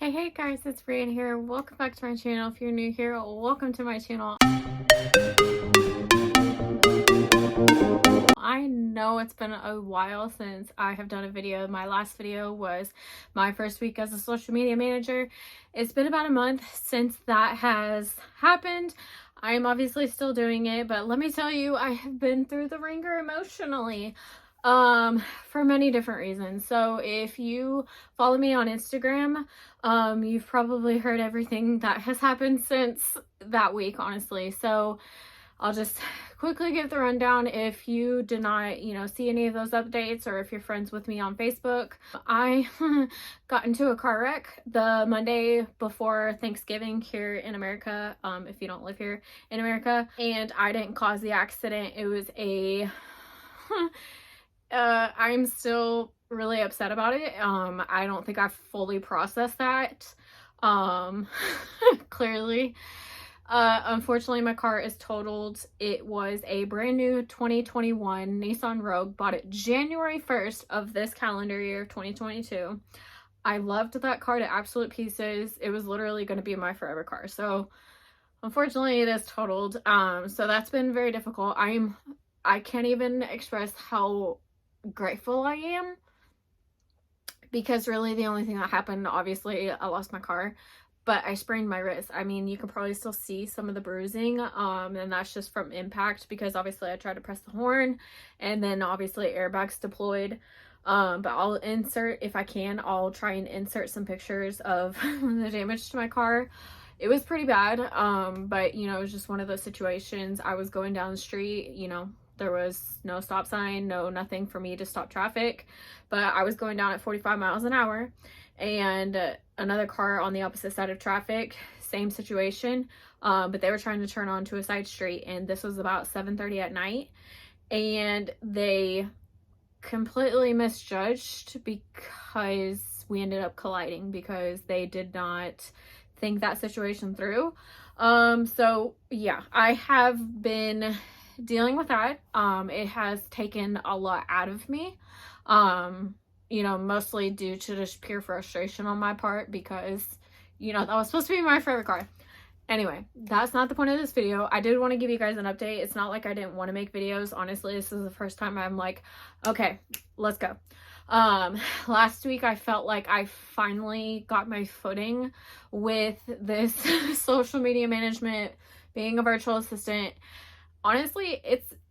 Hey guys, it's Brian here. Welcome back to my channel. If you're new here, welcome to my channel. I know it's been a while since I have done a video. My last video was my first week as a social media manager. It's been about a month since that has happened. I am obviously still doing it, but let me tell you, I have been through the ringer emotionally for many different reasons. So if you follow me on Instagram, you've probably heard everything that has happened since that week, honestly. So I'll just quickly give the rundown. If you did not, see any of those updates, or if you're friends with me on Facebook, I got into a car wreck the Monday before Thanksgiving here in America, if you don't live here in America, and I didn't cause the accident. It was a I'm still really upset about it. I don't think I've fully processed that. Clearly. Unfortunately, my car is totaled. It was a brand new 2021 Nissan Rogue. Bought it January 1st of this calendar year, 2022. I loved that car to absolute pieces. It was literally going to be my forever car. So, unfortunately, it is totaled. So that's been very difficult. I can't even express how grateful I am, because really the only thing that happened, obviously I lost my car, but I sprained my wrist. I mean, you can probably still see some of the bruising, and that's just from impact, because obviously I tried to press the horn, and then obviously airbags deployed. But I'll insert, if I can, I'll try and insert some pictures of the damage to my car. It was pretty bad, but it was just one of those situations. I was going down the street, there was no stop sign, nothing for me to stop traffic, but I was going down at 45 miles an hour, and another car on the opposite side of traffic, same situation, but they were trying to turn onto a side street, and this was about 7:30 at night, and they completely misjudged, because we ended up colliding, because they did not think that situation through. So yeah, I have been dealing with that. It has taken a lot out of me, mostly due to just pure frustration on my part, because that was supposed to be my favorite car. Anyway, that's not the point of this video. I did want to give you guys an update. It's not like I didn't want to make videos. Honestly, this is the first time I'm like, okay, let's go. Last week I felt like I finally got my footing with this social media management, being a virtual assistant. Honestly,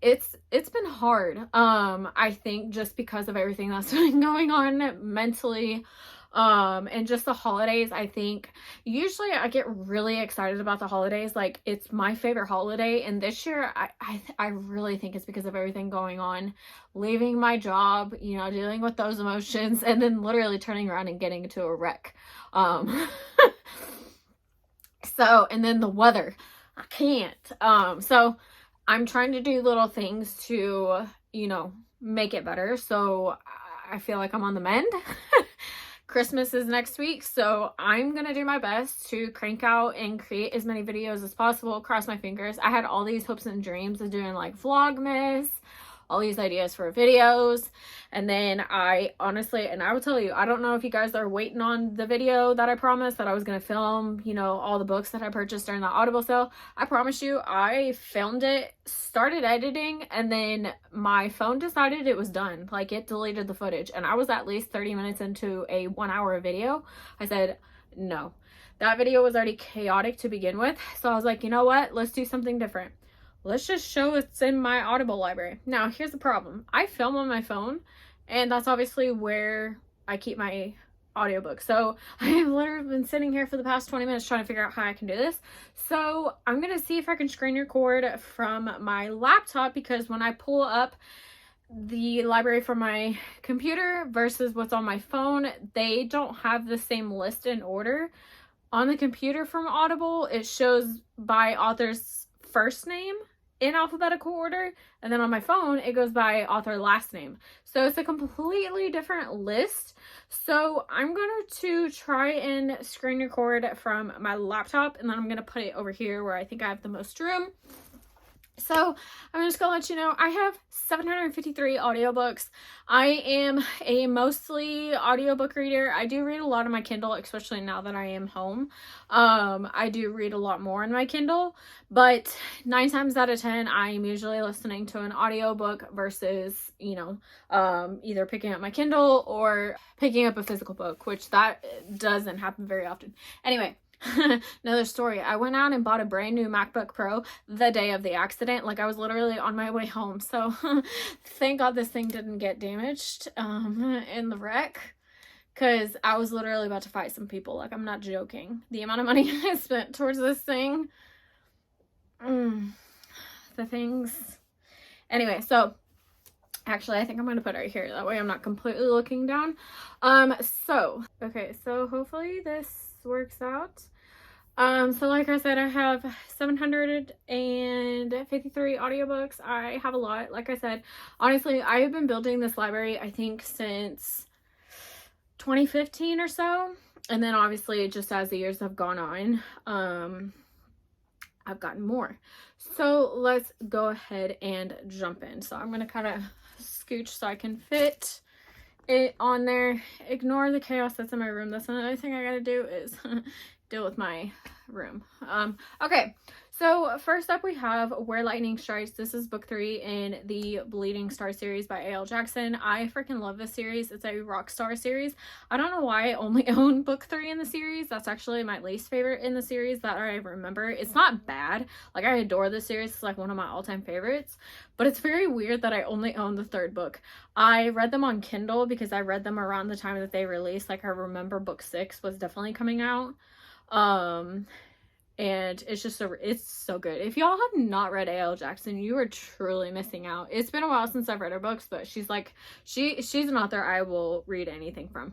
it's been hard. I think just because of everything that's been going on mentally, and just the holidays. I think usually I get really excited about the holidays. Like, it's my favorite holiday, and this year I really think it's because of everything going on, leaving my job, dealing with those emotions, and then literally turning around and getting into a wreck. So, and then the weather, I can't. So I'm trying to do little things to, make it better. So I feel like I'm on the mend. Christmas is next week, so I'm gonna do my best to crank out and create as many videos as possible. Cross my fingers. I had all these hopes and dreams of doing like Vlogmas, all these ideas for videos, and then I honestly, and I will tell you, I don't know if you guys are waiting on the video that I promised that I was gonna film, all the books that I purchased during the Audible sale. I promise you, I filmed it, started editing, and then my phone decided it was done. Like, it deleted the footage, and I was at least 30 minutes into a 1-hour video. I said, no, that video was already chaotic to begin with. So I was like, you know what? Let's do something different. Let's just show it's in my Audible library. Now, here's the problem. I film on my phone, and that's obviously where I keep my audiobook. So I have literally been sitting here for the past 20 minutes trying to figure out how I can do this. So I'm going to see if I can screen record from my laptop, because when I pull up the library from my computer versus what's on my phone, they don't have the same list in order. On the computer from Audible, it shows by author's first name in alphabetical order, and then on my phone it goes by author last name, so it's a completely different list. So I'm going to try and screen record from my laptop, and then I'm going to put it over here where I think I have the most room. So I'm just gonna let you know I have 753 audiobooks. I am a mostly audiobook reader. I do read a lot on my Kindle, especially now that I am home. I do read a lot more on my Kindle, but 9 times out of 10 I'm usually listening to an audiobook versus, either picking up my Kindle or picking up a physical book, which that doesn't happen very often. Anyway, another story. I went out and bought a brand new MacBook Pro the day of the accident. Like, I was literally on my way home. So thank God this thing didn't get damaged in the wreck, because I was literally about to fight some people. Like, I'm not joking. The amount of money I spent towards this thing. The things. Anyway, so actually, I think I'm going to put it right here. That way I'm not completely looking down. Okay, so hopefully this works out. So like I said, I have 753 audiobooks. I have a lot. Like I said, honestly, I have been building this library, I think, since 2015 or so. And then obviously, just as the years have gone on, I've gotten more. So let's go ahead and jump in. So I'm going to kind of scooch so I can fit it on there. Ignore the chaos that's in my room. That's another thing I gotta do, is deal with my room. Okay, so first up we have Where Lightning Strikes. This is book 3 in the Bleeding Star series by A.L. Jackson. I freaking love this series. It's a rock star series. I don't know why I only own book 3 in the series. That's actually my least favorite in the series that I remember. It's not bad. Like, I adore this series. It's like one of my all-time favorites. But it's very weird that I only own the 3rd book. I read them on Kindle because I read them around the time that they released. Like, I remember book 6 was definitely coming out. And it's just it's so good. If y'all have not read A.L. Jackson, you are truly missing out. It's been a while since I've read her books, but she's an author I will read anything from.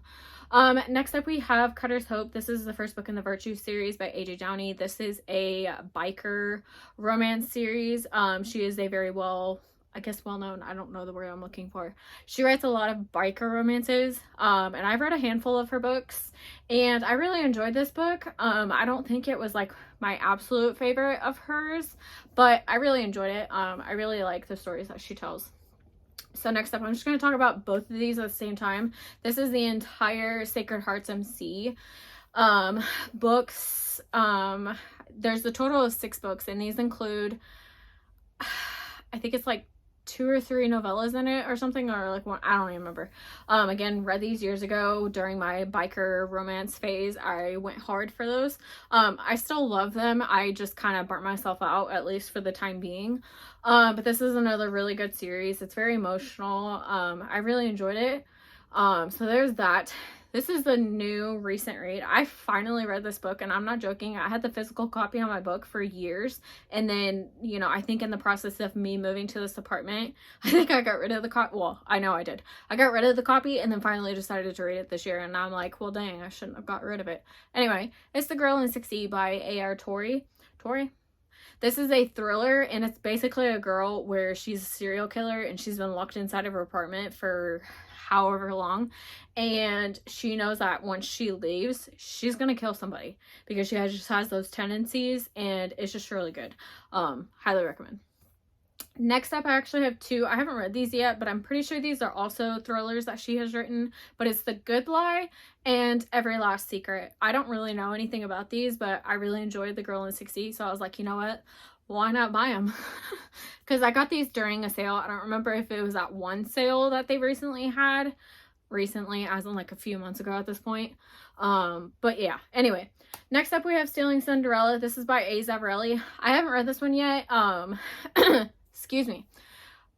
Next up we have Cutter's Hope. This is the first book in the Virtue series by A.J. Downey. This is a biker romance series. She is a very well known, I don't know the word I'm looking for. She writes a lot of biker romances, and I've read a handful of her books, and I really enjoyed this book. I don't think it was like my absolute favorite of hers, but I really enjoyed it. I really like the stories that she tells. So next up, I'm just going to talk about both of these at the same time. This is the entire Sacred Hearts MC books. There's a total of 6 books, and these include, I think it's like 2 or 3 novellas in it or something, or like one, I don't even remember. Again, read these years ago during my biker romance phase. I went hard for those. I still love them. I just kind of burnt myself out, at least for the time being. But this is another really good series. It's very emotional. I really enjoyed it. So there's that. This is the new recent read. I finally read this book, and I'm not joking. I had the physical copy on my book for years, and then, I think in the process of me moving to this apartment, I think I got rid of the copy. Well, I know I did. I got rid of the copy and then finally decided to read it this year, and now I'm like, well, dang, I shouldn't have got rid of it. Anyway, it's The Girl in 6E by A.R. Torrey. This is a thriller, and it's basically a girl where she's a serial killer, and she's been locked inside of her apartment for however long, and she knows that once she leaves, she's gonna kill somebody, because she just has those tendencies, and it's just really good. Highly recommend. Next up, I actually have 2. I haven't read these yet, but I'm pretty sure these are also thrillers that she has written, but it's The Good Lie and Every Last Secret. I don't really know anything about these, but I really enjoyed The Girl in 6E, so I was like, you know what? Why not buy them? Because I got these during a sale. I don't remember if it was that one sale that they recently had. Recently, as in like a few months ago at this point. But yeah, anyway. Next up, we have Stealing Cinderella. This is by A. Zavarelli. I haven't read this one yet. Excuse me.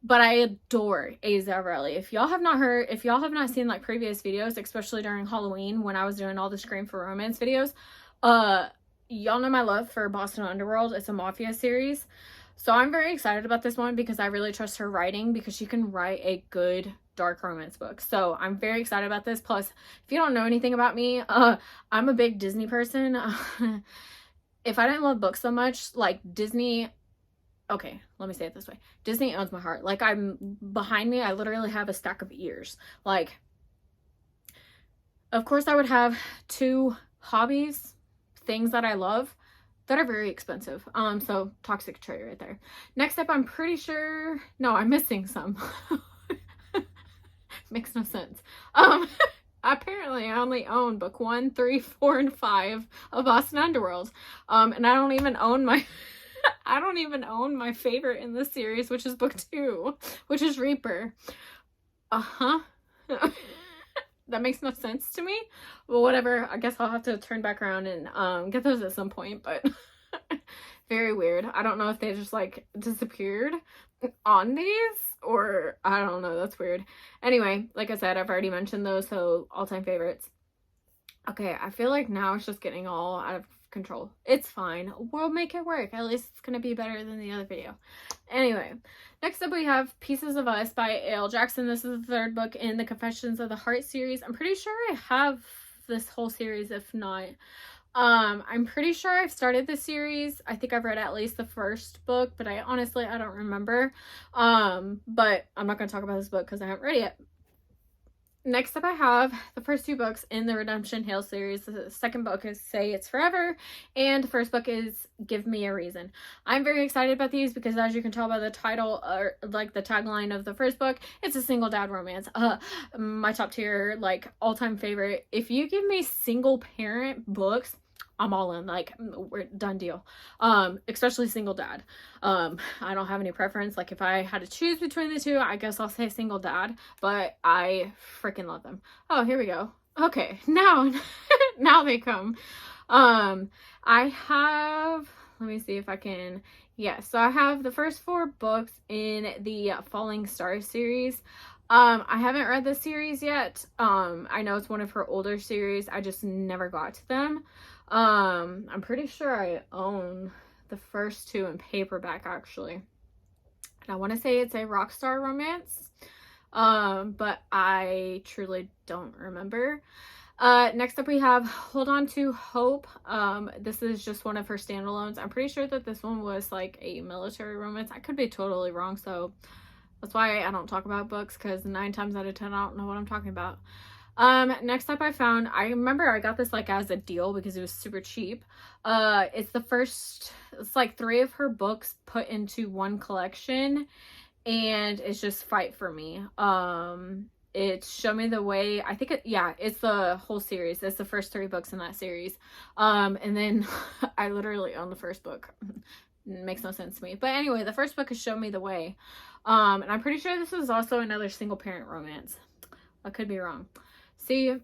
But I adore A. Zavarelli. If y'all have not seen like previous videos, especially during Halloween when I was doing all the Scream for Romance videos, y'all know my love for Boston Underworld. It's a mafia series. So I'm very excited about this one because I really trust her writing, because she can write a good dark romance book. So I'm very excited about this. Plus, if you don't know anything about me, I'm a big Disney person. If I didn't love books so much, like Disney, okay, let me say it this way. Disney owns my heart. Like, behind me, I literally have a stack of ears. Like, of course I would have 2 hobbies, things that I love. that are very expensive. So toxic trait right there. Next up, I'm pretty sure, no, I'm missing some. Makes no sense. Apparently I only own book 1, 3, 4, and 5 of Boston Underworld. And I don't even own my I don't even own my favorite in this series, which is book 2, which is Reaper. That makes no sense to me. Well, whatever. I guess I'll have to turn back around and get those at some point, but very weird. I don't know if they just like disappeared on these, or I don't know. That's weird. Anyway, like I said, I've already mentioned those, so all-time favorites. Okay, I feel like now it's just getting all out of control. It's fine. We'll make it work. At least it's gonna be better than the other video. Anyway, next up we have Pieces of Us by A.L. Jackson. This is the 3rd book in the Confessions of the Heart series. I'm pretty sure I have this whole series, if not. I'm pretty sure I've started this series. I think I've read at least the 1st book, but I honestly don't remember. But I'm not gonna talk about this book because I haven't read it yet. Next up, I have the first 2 books in the Redemption Hill series. The 2nd book is Say It's Forever, and the 1st book is Give Me a Reason. I'm very excited about these because, as you can tell by the title, or like the tagline of the 1st book, it's a single dad romance. My top tier, like all-time favorite. If you give me single parent books, I'm all in. Like, we're done deal. Especially single dad. I don't have any preference. Like, if I had to choose between the 2, I guess I'll say single dad, but I freaking love them. Oh, here we go. Okay, now now they come. I have, let me see if I can, so I have the first 4 books in the Falling Stars series. I haven't read this series yet. I know it's one of her older series. I just never got to them. I'm pretty sure I own the first 2 in paperback, actually. And I want to say it's a Rockstar romance. But I truly don't remember. Next up we have Hold On to Hope. This is just one of her standalones. I'm pretty sure that this one was like a military romance. I could be totally wrong, so that's why I don't talk about books, because 9 times out of 10 I don't know what I'm talking about. Next up I remember I got this like as a deal because it was super cheap. It's like 3 of her books put into one collection, and it's just Fight for Me. It's Show Me the Way. I think it's the whole series. It's the first 3 books in that series. And then I literally own the 1st book. It makes no sense to me. But anyway, the 1st book is Show Me the Way. And I'm pretty sure this is also another single parent romance. I could be wrong. See,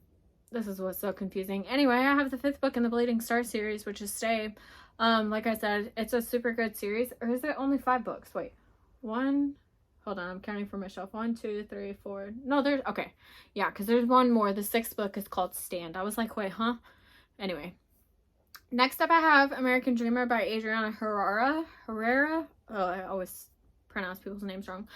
this is what's so confusing. Anyway, I have the 5th book in the Bleeding Star series, which is Stay. Like I said, it's a super good series. Or is there only 5 books? Wait, hold on, I'm counting for myself. 1, 2, 3, 4. No, there's, okay. Yeah, because there's one more. The 6th book is called Stand. I was like, wait, huh? Anyway. Next up, I have American Dreamer by Adriana Herrera. Oh, I always pronounce people's names wrong.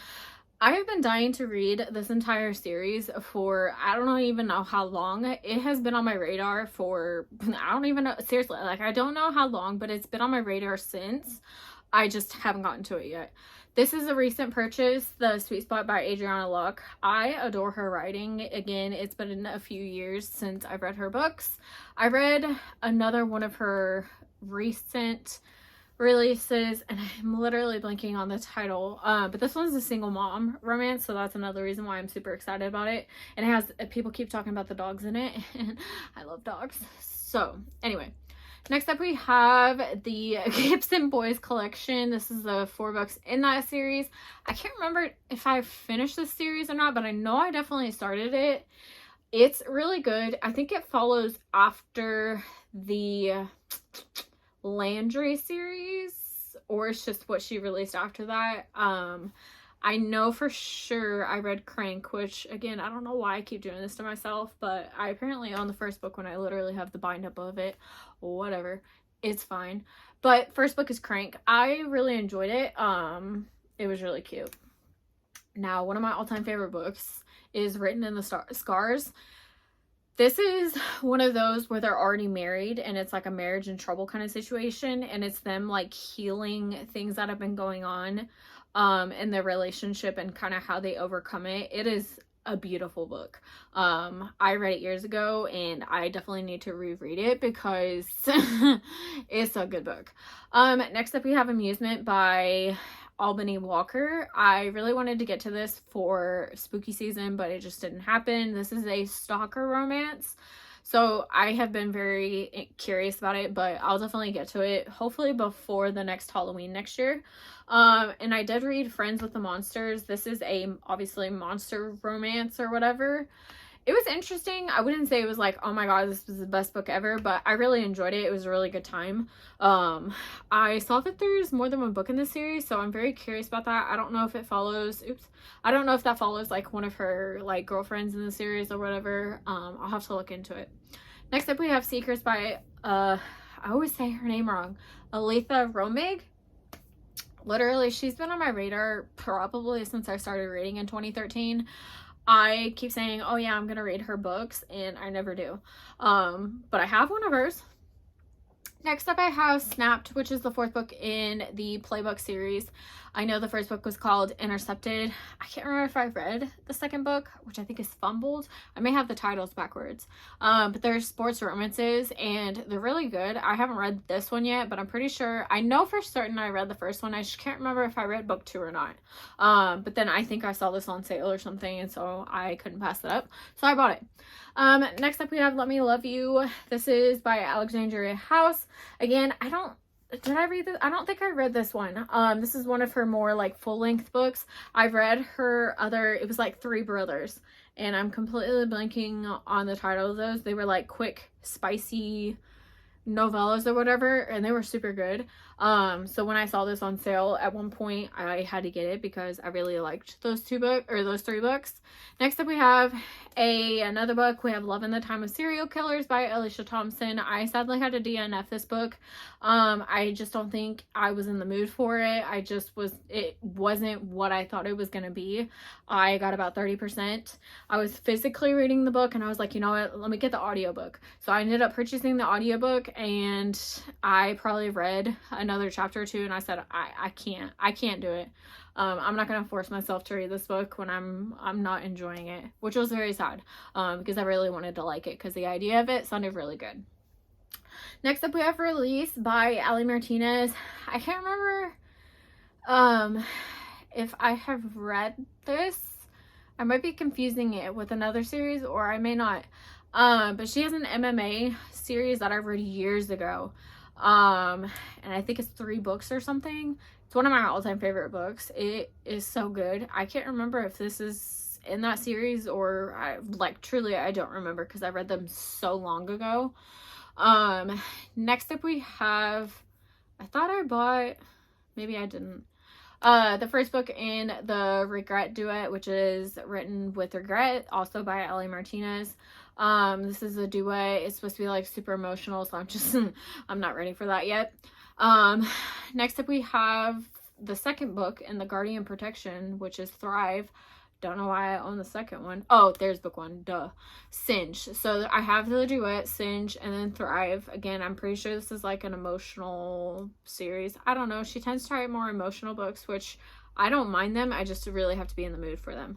I have been dying to read this entire series for, I don't even know how long. It has been on my radar for, I don't even know, seriously, like I don't know how long, but it's been on my radar since. I just haven't gotten to it yet. This is a recent purchase, The Sweet Spot by Adriana Luck. I adore her writing. Again, it's been a few years since I've read her books. I read another one of her recent releases, and I'm literally blanking on the title, but this one's a single mom romance, so that's another reason why I'm super excited about it. And it has, people keep talking about the dogs in it, and I love dogs. So anyway, next up we have the Gibson Boys collection. This is the 4 books in that series. I can't remember if I finished this series or not, but I know I definitely started it. It's really good. I think it follows after the Landry series, or it's just what she released after that. I know for sure I read Crank, which again, I don't know why I keep doing this to myself, but I apparently own the 1st book when I literally have the bind up of it. Whatever, it's fine. But 1st book is Crank. I really enjoyed it. It was really cute. Now, one of my all-time favorite books is Written in the Scars. This is one of those where they're already married and it's like a marriage in trouble kind of situation, and it's them like healing things that have been going on in their relationship and kind of how they overcome it. It is a beautiful book. I read it years ago and I definitely need to reread it because it's a good book. Next up we have Amusement by Albany Walker. I really wanted to get to this for spooky season, but it just didn't happen. This is a stalker romance. So I have been very curious about it, but I'll definitely get to it hopefully before the next Halloween next year. And I did read Friends with the Monsters. This is a obviously monster romance or whatever. It was interesting. I wouldn't say it was like, oh my god, this was the best book ever, but I really enjoyed it. It was a really good time. I saw that there's more than one book in this series, so I'm very curious about that. I don't know if it follows, I don't know if that follows like one of her like girlfriends in the series or whatever. I'll have to look into it. Next up we have Secrets by, I always say her name wrong, Aletha Romig. Literally, she's been on my radar probably since I started reading in 2013. I keep saying, oh yeah, I'm gonna read her books, and I never do. But I have one of hers. Next up I have Snapped, which is the 4th book in the playbook series. I know the first book was called Intercepted. I can't remember if I read the second book, which I think is Fumbled. I may have the titles backwards. But they're sports romances and they're really good. I haven't read this one yet, but I'm pretty sure, I know for certain I read the first one. I just can't remember if I read book 2 or not. But then I think I saw this on sale or something, and so I couldn't pass it up. So I bought it. Next up we have Let Me Love You. This is by Alexandria House. Again, did I read this? I don't think I read this one. This is one of her more like full-length books. I've read her other, it was like Three Brothers, and I'm completely blanking on the title of those. They were like quick, spicy novellas or whatever, and they were super good. So when I saw this on sale at one point, I had to get it because I really liked those 3 books. Next up we have another book. We have Love in the Time of Serial Killers by Alicia Thompson. I sadly had to DNF this book. I just don't think I was in the mood for it. It wasn't what I thought it was going to be. I got about 30%. I was physically reading the book and I was like, you know what, let me get the audiobook. So I ended up purchasing the audiobook, and I probably read another chapter or 2 and I said, I can't do it. I'm not gonna force myself to read this book when I'm not enjoying it, which was very sad, because I really wanted to like it because the idea of it sounded really good. Next up we have Release by Ali Martinez. I can't remember if I have read this. I might be confusing it with another series, or I may not. But she has an MMA series that I read years ago. And I think it's 3 books or something. It's one of my all-time favorite books. It is so good. I can't remember if this is in that series, or truly I don't remember because I read them so long ago. Next up we have, I thought I bought, maybe I didn't, the first book in the Regret duet, which is Written with Regret, also by Ali Martinez. This is a duet. It's supposed to be like super emotional, so I'm not ready for that yet. Next up we have the second book in the Guardian Protection, which is Thrive. Don't know why I own the second one. Oh, there's book 1, duh. Singe. So I have the duet, Singe, and then Thrive. Again, I'm pretty sure this is like an emotional series. I don't know. She tends to write more emotional books, which I don't mind them. I just really have to be in the mood for them.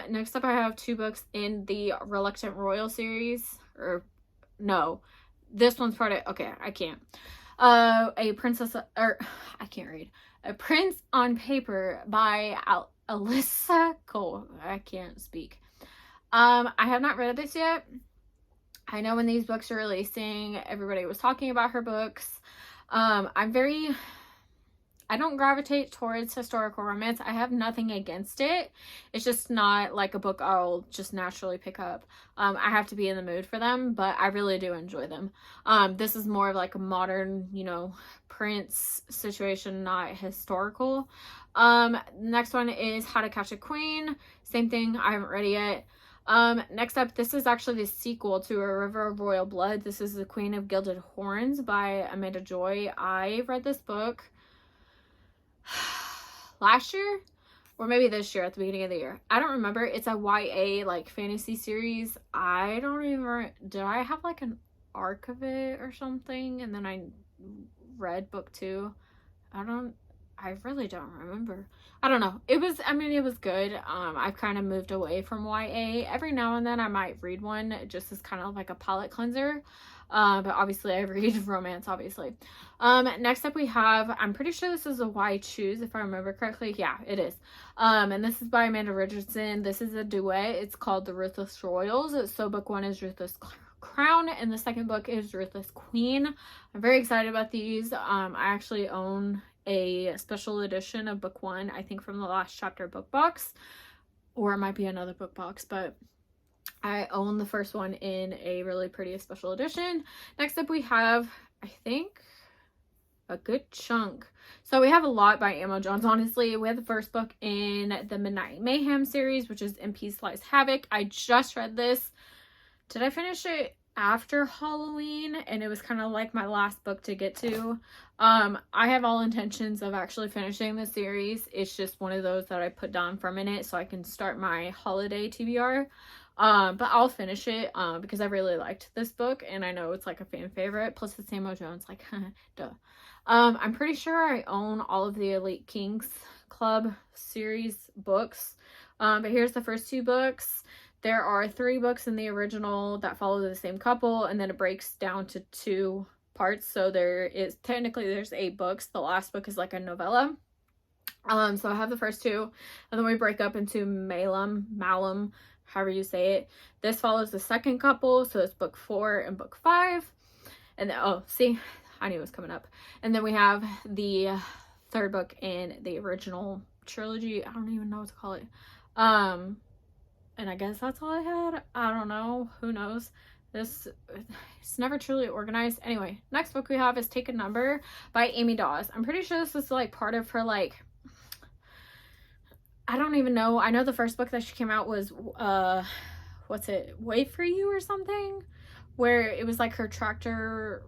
Next up I have 2 books in the Reluctant Royal series. Or, no. This one's part of, okay, I can't. A Prince on Paper by Alyssa Cole. I can't speak. I have not read this yet. I know when these books are releasing, everybody was talking about her books. I don't gravitate towards historical romance. I have nothing against it. It's just not like a book I'll just naturally pick up. I have to be in the mood for them, but I really do enjoy them. This is more of like a modern, prince situation, not historical. Next one is How to Catch a Queen. Same thing. I haven't read it yet. Next up, this is actually the sequel to A River of Royal Blood. This is The Queen of Gilded Horns by Amanda Joy. I read this book last year, or maybe this year at the beginning of the year. I don't remember. It's a YA like fantasy series. I don't even, did I have like an arc of it or something, and then I read book 2? I don't I really don't remember. I don't know. It was, I mean, it was good. I've kind of moved away from YA. Every now and then I might read one just as kind of like a palate cleanser. But obviously I read romance, obviously. Next up we have, I'm pretty sure this is a Why Choose, if I remember correctly. Yeah, it is. And this is by Amanda Richardson. This is a duet. It's called The Ruthless Royals. So book 1 is Ruthless Crown, and the second book is Ruthless Queen. I'm very excited about these. I actually own a special edition of book 1, I think from the last chapter book box, or it might be another book box, but I own the first one in a really pretty special edition. Next up we have, I think, a good chunk. So we have a lot by Amo Jones, honestly. We have the first book in the Midnight Mayhem series, which is In Peace Lies Havoc. I just read this. Did I finish it after Halloween? And it was kind of like my last book to get to. I have all intentions of actually finishing the series. It's just one of those that I put down for a minute so I can start my holiday TBR. But I'll finish it because I really liked this book and I know it's like a fan favorite. Plus it's Amo Jones, like, duh. I'm pretty sure I own all of the Elite Kings Club series books. But here's the first 2 books. There are 3 books in the original that follow the same couple, and then it breaks down to 2 parts. So there's 8 books. The last book is like a novella. So I have the first 2, and then we break up into Malum, however you say it. This follows the second couple, so it's book 4 and book 5. And then, oh, see, I knew it was coming up. And then we have the 3rd book in the original trilogy. I don't even know what to call it. And I guess that's all I had. I don't know. Who knows? It's never truly organized. Anyway, next book we have is Take a Number by Amy Dawes. I'm pretty sure this is like part of her, like, I don't even know. I know the first book that she came out was, what's it? Wait for You or something? Where it was like her tractor,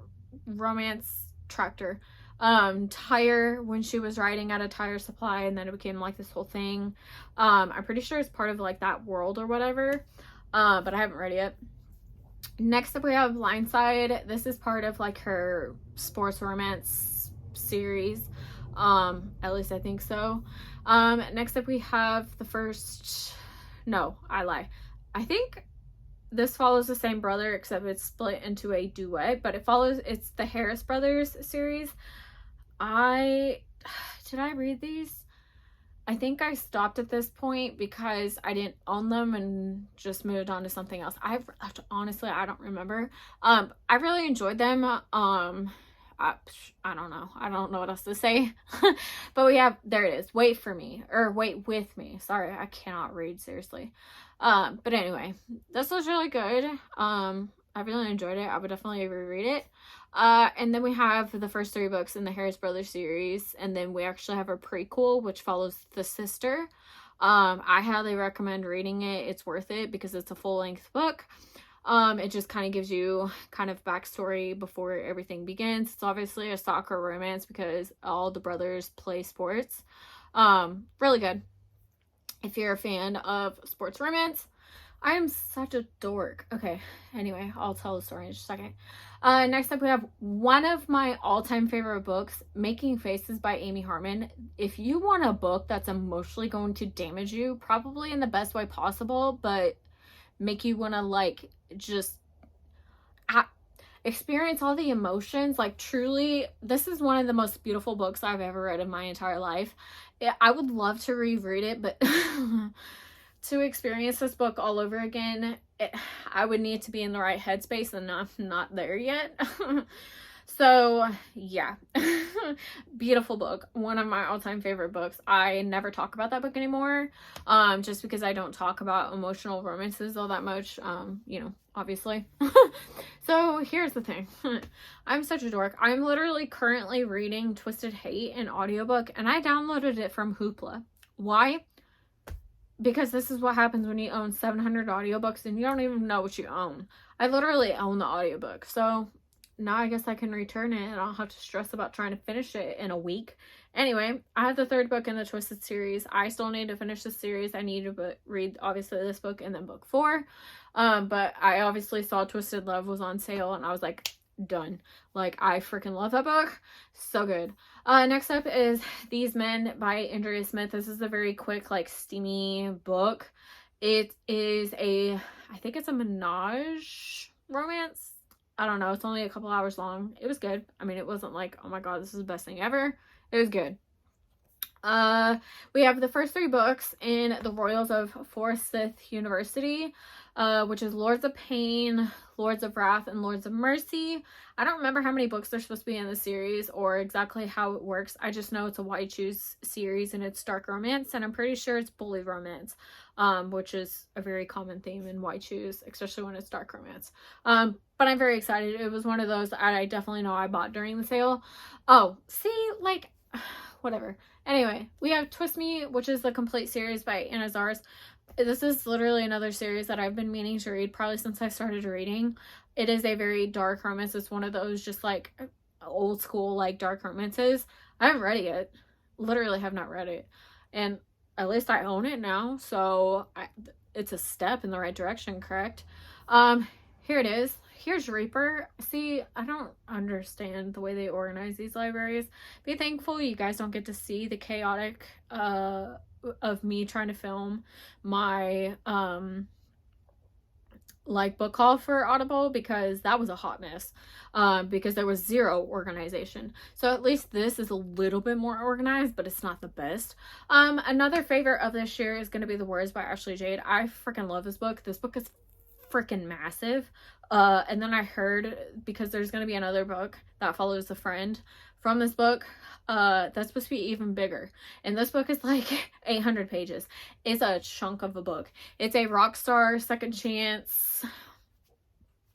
romance tractor. Tire, when she was riding at a tire supply, and then it became like this whole thing. I'm pretty sure it's part of like that world or whatever, but I haven't read it yet. Next up we have Blindside. This is part of like her sports romance series, at least I think so. Next up we have the first, no, I lie, I think this follows the same brother except it's split into a duet, but it's the Harris Brothers series. Did I read these? I think I stopped at this point because I didn't own them and just moved on to something else. Honestly, I don't remember. I really enjoyed them. I don't know. I don't know what else to say. But we have, there it is. Wait With Me. Sorry, I cannot read, seriously. But anyway, this was really good. I really enjoyed it. I would definitely reread it. And then we have the first 3 books in the Harris Brothers series, and then we actually have a prequel which follows the sister. I highly recommend reading it. It's worth it because it's a full-length book. It just kind of gives you kind of backstory before everything begins. It's obviously a soccer romance because all the brothers play sports. Really good if you're a fan of sports romance. I am such a dork. Okay, anyway, I'll tell the story in just a second. Next up we have one of my all-time favorite books, Making Faces by Amy Harmon. If you want a book that's emotionally going to damage you, probably in the best way possible, but make you want to like just experience all the emotions, like truly, this is one of the most beautiful books I've ever read in my entire life. I would love to reread it, but to experience this book all over again, I would need to be in the right headspace, and I'm not there yet. So yeah, beautiful book. One of my all-time favorite books. I never talk about that book anymore, just because I don't talk about emotional romances all that much, you know, obviously. So here's the thing. I'm such a dork. I'm literally currently reading Twisted Hate in audiobook, and I downloaded it from Hoopla. Why? Because this is what happens when you own 700 audiobooks and you don't even know what you own. I literally own the audiobook. So now I guess I can return it and I don't have to stress about trying to finish it in a week. Anyway, I have the 3rd book in the Twisted series. I still need to finish the series. I need to read, obviously, this book and then book 4. But I obviously saw Twisted Love was on sale and I was like, done. Like, I freaking love that book. So good. Next up is These Men by Andrea Smith. This is a very quick, like, steamy book. It is I think it's a menage romance. I don't know. It's only a couple hours long. It was good. I mean, it wasn't like, oh my god, this is the best thing ever. It was good. We have the first 3 books in the Royals of Forsyth University, which is Lords of Pain, Lords of Wrath, and Lords of Mercy. I don't remember how many books there's supposed to be in the series or exactly how it works. I just know it's a Why Choose series and it's dark romance, and I'm pretty sure it's bully romance, which is a very common theme in Why Choose, especially when it's dark romance. But I'm very excited. It was one of those that I definitely know I bought during the sale. Oh, see, like, whatever. Anyway, we have Twist Me, which is the complete series by Anna Zars. This is literally another series that I've been meaning to read probably since I started reading. It is a very dark romance. It's one of those just like old school like dark romances. I haven't read it yet. Literally have not read it. And at least I own it now. So it's a step in the right direction, correct? Here it is. Here's Reaper. See, I don't understand the way they organize these libraries. Be thankful you guys don't get to see the chaotic of me trying to film my like book haul for Audible, because that was a hot mess, because there was zero organization. So at least this is a little bit more organized, but it's not the best. Another favorite of this year is going to be The Words by Ashley Jade. I freaking love this book. This book is freaking massive. And then I heard, because there's going to be another book that follows a friend from this book, that's supposed to be even bigger. And this book is like 800 pages. It's a chunk of a book. It's a rock star second chance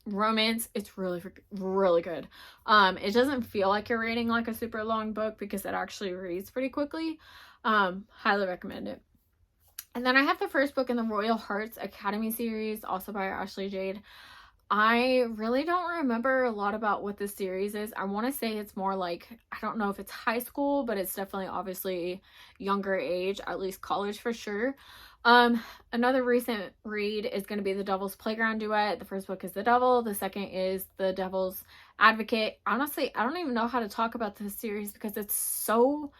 romance. It's really, really good. It doesn't feel like you're reading like a super long book because it actually reads pretty quickly. Highly recommend it. And then I have the first book in the Royal Hearts Academy series, also by Ashley Jade. I really don't remember a lot about what this series is. I want to say it's more like, I don't know if it's high school, but it's definitely obviously younger age, at least college for sure. Another recent read is going to be The Devil's Playground Duet. The first book is The Devil. The second is The Devil's Advocate. Honestly, I don't even know how to talk about this series because it's so...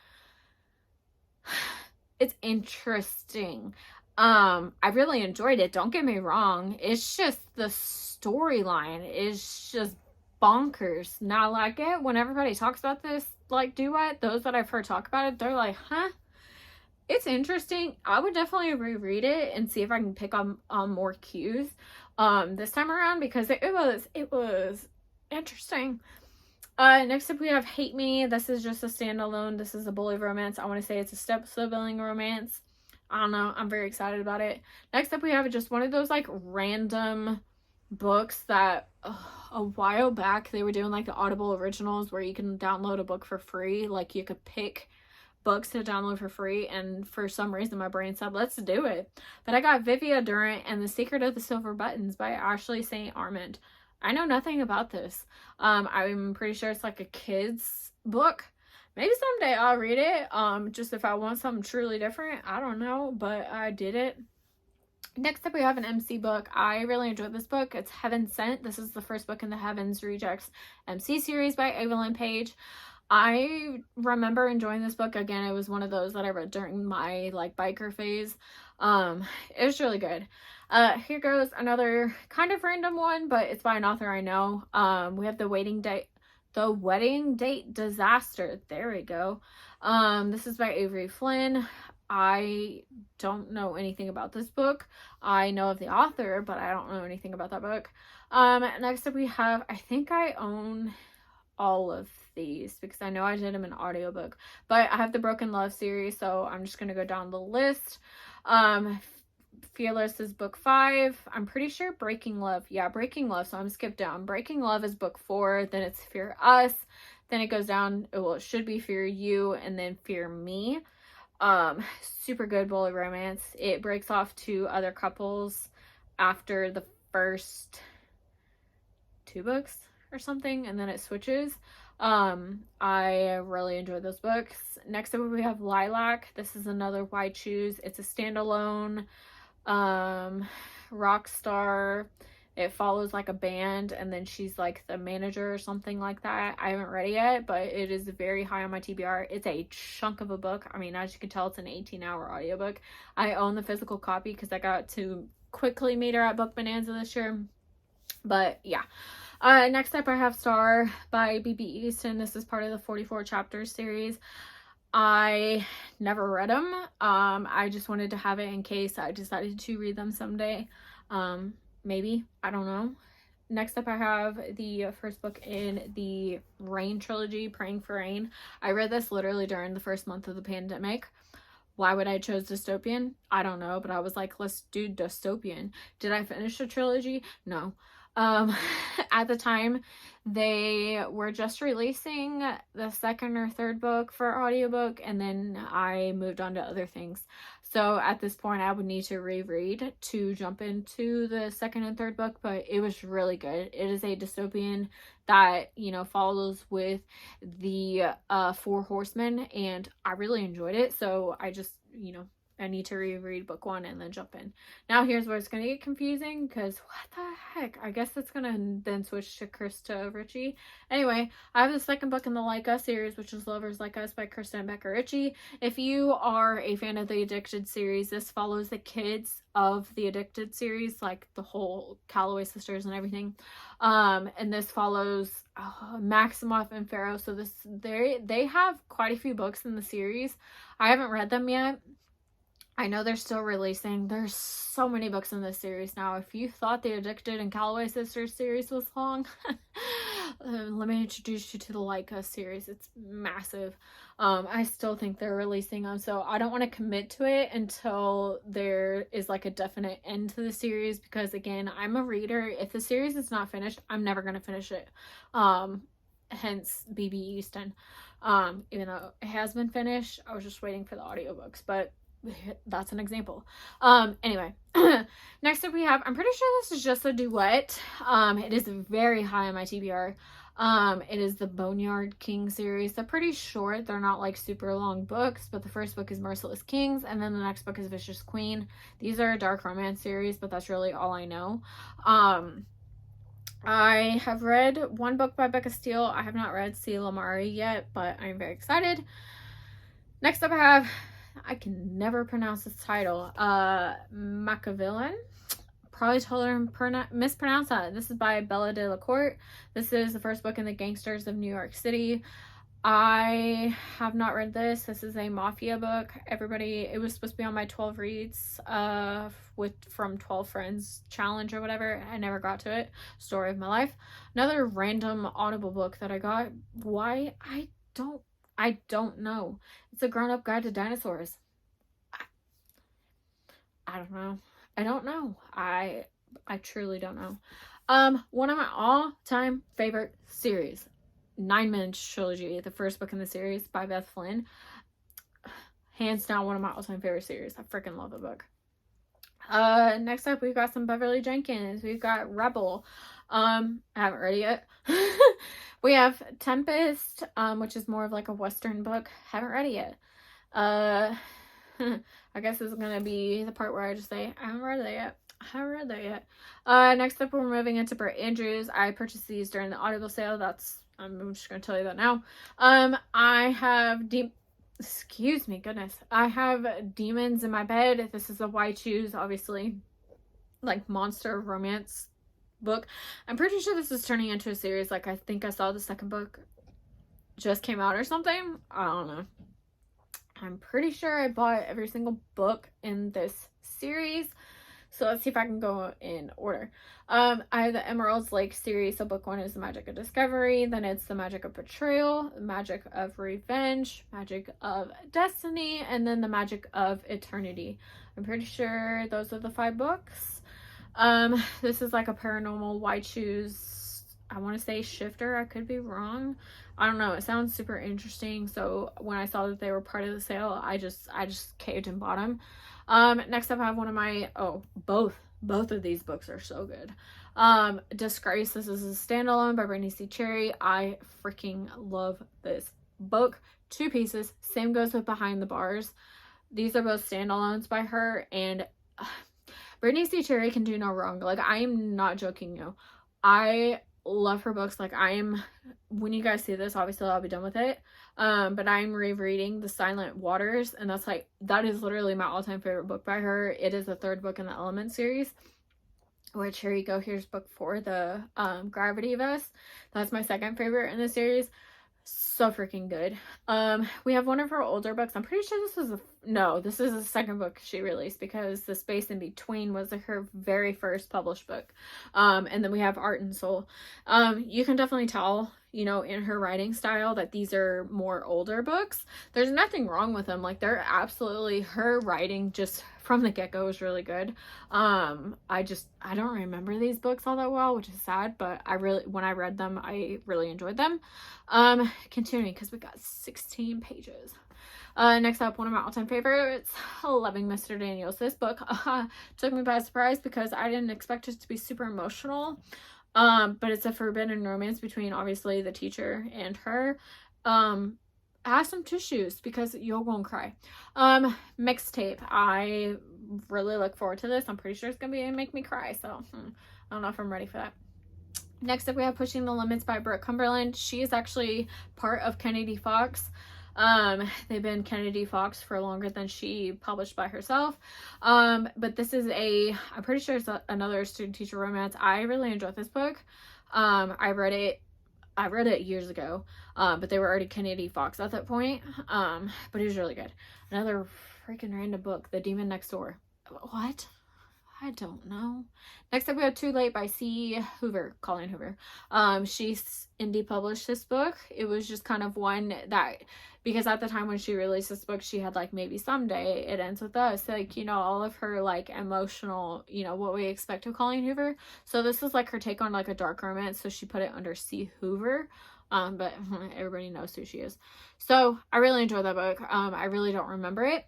it's interesting. I really enjoyed it. Don't get me wrong. It's just the storyline is just bonkers. Now, like it when everybody talks about this, like duet, those that I've heard talk about it, they're like, huh? It's interesting. I would definitely reread it and see if I can pick on more cues this time around, because it was interesting. Next up we have Hate Me. This is just a standalone. This is a bully romance. I want to say it's a step-sibling romance. I don't know. I'm very excited about it. Next up we have just one of those like random books that a while back they were doing like the Audible originals where you can download a book for free. Like you could pick books to download for free, and for some reason my brain said let's do it. But I got Vivia Durant and The Secret of the Silver Buttons by Ashley St. Armand. I know nothing about this. I'm pretty sure it's like a kid's book. Maybe someday I'll read it, just if I want something truly different. I don't know, but I did it. Next up we have an MC book. I really enjoyed this book. It's Heaven Sent. This is the first book in the Heavens Rejects MC series by Evelyn Page. I remember enjoying this book. Again, it was one of those that I read during my like biker phase. It was really good. Here goes another kind of random one, but it's by an author I know. We have The Wedding Date Disaster. There we go. This is by Avery Flynn. I don't know anything about this book. I know of the author, but I don't know anything about that book. Next up we have, I think I own all of these because I know I did them in audiobook, but I have the Broken Love series, so I'm just gonna go down the list. Fearless is book 5. I'm pretty sure Breaking Love, yeah, Breaking Love, so I'm skipped down. Breaking Love is book 4, then it's Fear Us, then it goes down, well, it should be Fear You, and then Fear Me. Super good bully romance. It breaks off to other couples after the first 2 books or something, and then it switches. I really enjoyed those books. Next up we have Lilac. This is another Why Choose. It's a standalone rock star It follows like a band, and then she's like the manager or something like that. I haven't read it yet, but it is very high on my TBR. It's a chunk of a book. I mean, as you can tell, it's an 18-hour audiobook. I own the physical copy because I got to quickly meet her at Book Bonanza this year. But yeah. Next up, I have Star by B.B. Easton. This is part of the 44 chapters series. I never read them. I just wanted to have it in case I decided to read them someday. Maybe. I don't know. Next up, I have the first book in the Rain trilogy, Praying for Rain. I read this literally during the first month of the pandemic. Why would I choose dystopian? I don't know, but I was like, let's do dystopian. Did I finish the trilogy? No. At the time, they were just releasing the second or third book for audiobook, and then I moved on to other things. So at this point, I would need to reread to jump into the second and third book, but it was really good. It is a dystopian that, you know, follows with the Four Horsemen, and I really enjoyed it. So I just, you know, I need to reread book one and then jump in. Now here's where it's going to get confusing, because what the heck? I guess it's going to then switch to Krista Ritchie. Anyway, I have the second book in the Like Us series, which is Lovers Like Us by Krista and Becca Ritchie. If you are a fan of the Addicted series, this follows the kids of the Addicted series, like the whole Calloway sisters and everything. And this follows Maximoff and Pharaoh. So this they have quite a few books in the series. I haven't read them yet. I know they're still releasing. There's so many books in this series now. If you thought the Addicted and Calloway Sisters series was long, let me introduce you to the Like Us series. It's massive. I still think they're releasing them, so I don't want to commit to it until there is like a definite end to the series, because again, I'm a reader. If the series is not finished, I'm never going to finish it. Hence B.B. Easton. Even though it has been finished, I was just waiting for the audiobooks, but that's an example. Anyway, next up we have, I'm pretty sure this is just a duet. It is very high on my TBR. It is the Boneyard King series. They're pretty short. They're not like super long books, but the first book is Merciless Kings, and then the next book is Vicious Queen. These are a dark romance series, but that's really all I know. I have read one book by Becca Steele. I have not read C. Lamari yet, but I'm very excited. Next up I can never pronounce this title. Machiavellian. Probably totally mispronounce that. This is by Bella de la Court. This is the first book in the Gangsters of New York City. I have not read this. This is a mafia book. It was supposed to be on my 12 reads from 12 Friends challenge or whatever. I never got to it. Story of my life. Another random Audible book that I got. Why? I don't know. It's a grown-up guide to dinosaurs. I don't know. I don't know. I truly don't know. One of my all-time favorite series, 9 Minutes Trilogy, the first book in the series by Beth Flynn. Hands down one of my all-time favorite series. I freaking love the book. Next up we've got some Beverly Jenkins. We've got Rebel. I haven't read it yet. We have Tempest, which is more of like a Western book. Haven't read it yet. I guess this is gonna be the part where I just say, I haven't read that yet. Next up, we're moving into Britt Andrews. I purchased these during the Audible sale. I'm just gonna tell you that now. I have excuse me, goodness. I have Demons in My Bed. This is a Why Choose, obviously, like monster romance book. I'm pretty sure this is turning into a series. Like, I think I saw the second book just came out or something. I don't know. I'm pretty sure I bought every single book in this series. So let's see if I can go in order. I have the Emerald's Lake series. So book one is The Magic of Discovery. Then it's The Magic of Betrayal, The Magic of Revenge, Magic of Destiny, and then The Magic of Eternity. I'm pretty sure those are the 5 books. This is like a paranormal Why Choose, I want to say shifter. I could be wrong. I don't know. It sounds super interesting. So when I saw that they were part of the sale, I just caved and bought them. Next up I have one of my, both of these books are so good. Disgrace. This is a standalone by Brittany C. Cherry. I freaking love this book. 2 pieces. Same goes with Behind the Bars. These are both standalones by her, and Brittany C. Cherry can do no wrong. Like, I am not joking you. I love her books. Like, when you guys see this, obviously I'll be done with it. But I'm rereading The Silent Waters, and that is literally my all-time favorite book by her. It is the third book in the Element series, which, here you go, here's book 4, the Gravity Vest. That's my second favorite in the series. So freaking good. We have one of her older books. I'm pretty sure this is the second book she released, because The Space in Between was her very first published book. And then we have Art and Soul. You can definitely tell, you know, in her writing style that these are more older books. There's nothing wrong with them. Like, they're absolutely, her writing just from the get-go is really good. I don't remember these books all that well, which is sad, but when I read them, I really enjoyed them. Continuing, because we got 16 pages. Next up, one of my all-time favorites, Loving Mr. Daniels. This book took me by surprise because I didn't expect it to be super emotional. But it's a forbidden romance between, obviously, the teacher and her. Have some tissues because you'll go and cry. Mixtape. I really look forward to this. I'm pretty sure it's gonna make me cry, so I don't know if I'm ready for that. Next up, we have Pushing the Limits by Brooke Cumberland. She is actually part of Kennedy Fox. They've been Kennedy Fox for longer than she published by herself. But this is I'm pretty sure it's another student teacher romance. I really enjoyed this book. I read it years ago, but they were already Kennedy Fox at that point. But it was really good. Another freaking random book, The Demon Next Door. What? I don't know. Next up, we have Too Late by Colleen Hoover. She's indie published this book. It was just kind of one that, because at the time when she released this book, she had like Maybe Someday, It Ends With Us, like, you know, all of her like emotional, you know, what we expect of Colleen Hoover. So this is like her take on like a dark romance, so she put it under C. Hoover. But everybody knows who she is. So I really enjoyed that book. I really don't remember it.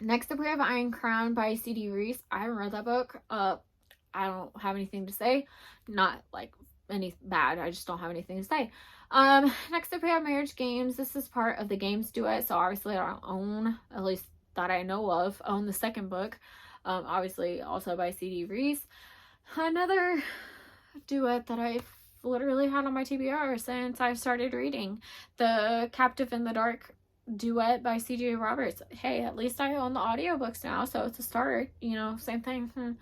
Next up, we have Iron Crown by C.D. Reese. I haven't read that book. I don't have anything to say. Not like any bad. I just don't have anything to say. Next up, we have Marriage Games. This is part of the Games duet. So obviously I don't own, at least that I know of, own the second book. Obviously also by C.D. Reese. Another duet that I've literally had on my TBR since I started reading. The Captive in the Dark duet by C.J. Roberts. Hey, at least I own the audiobooks now, so it's a start, you know, same thing.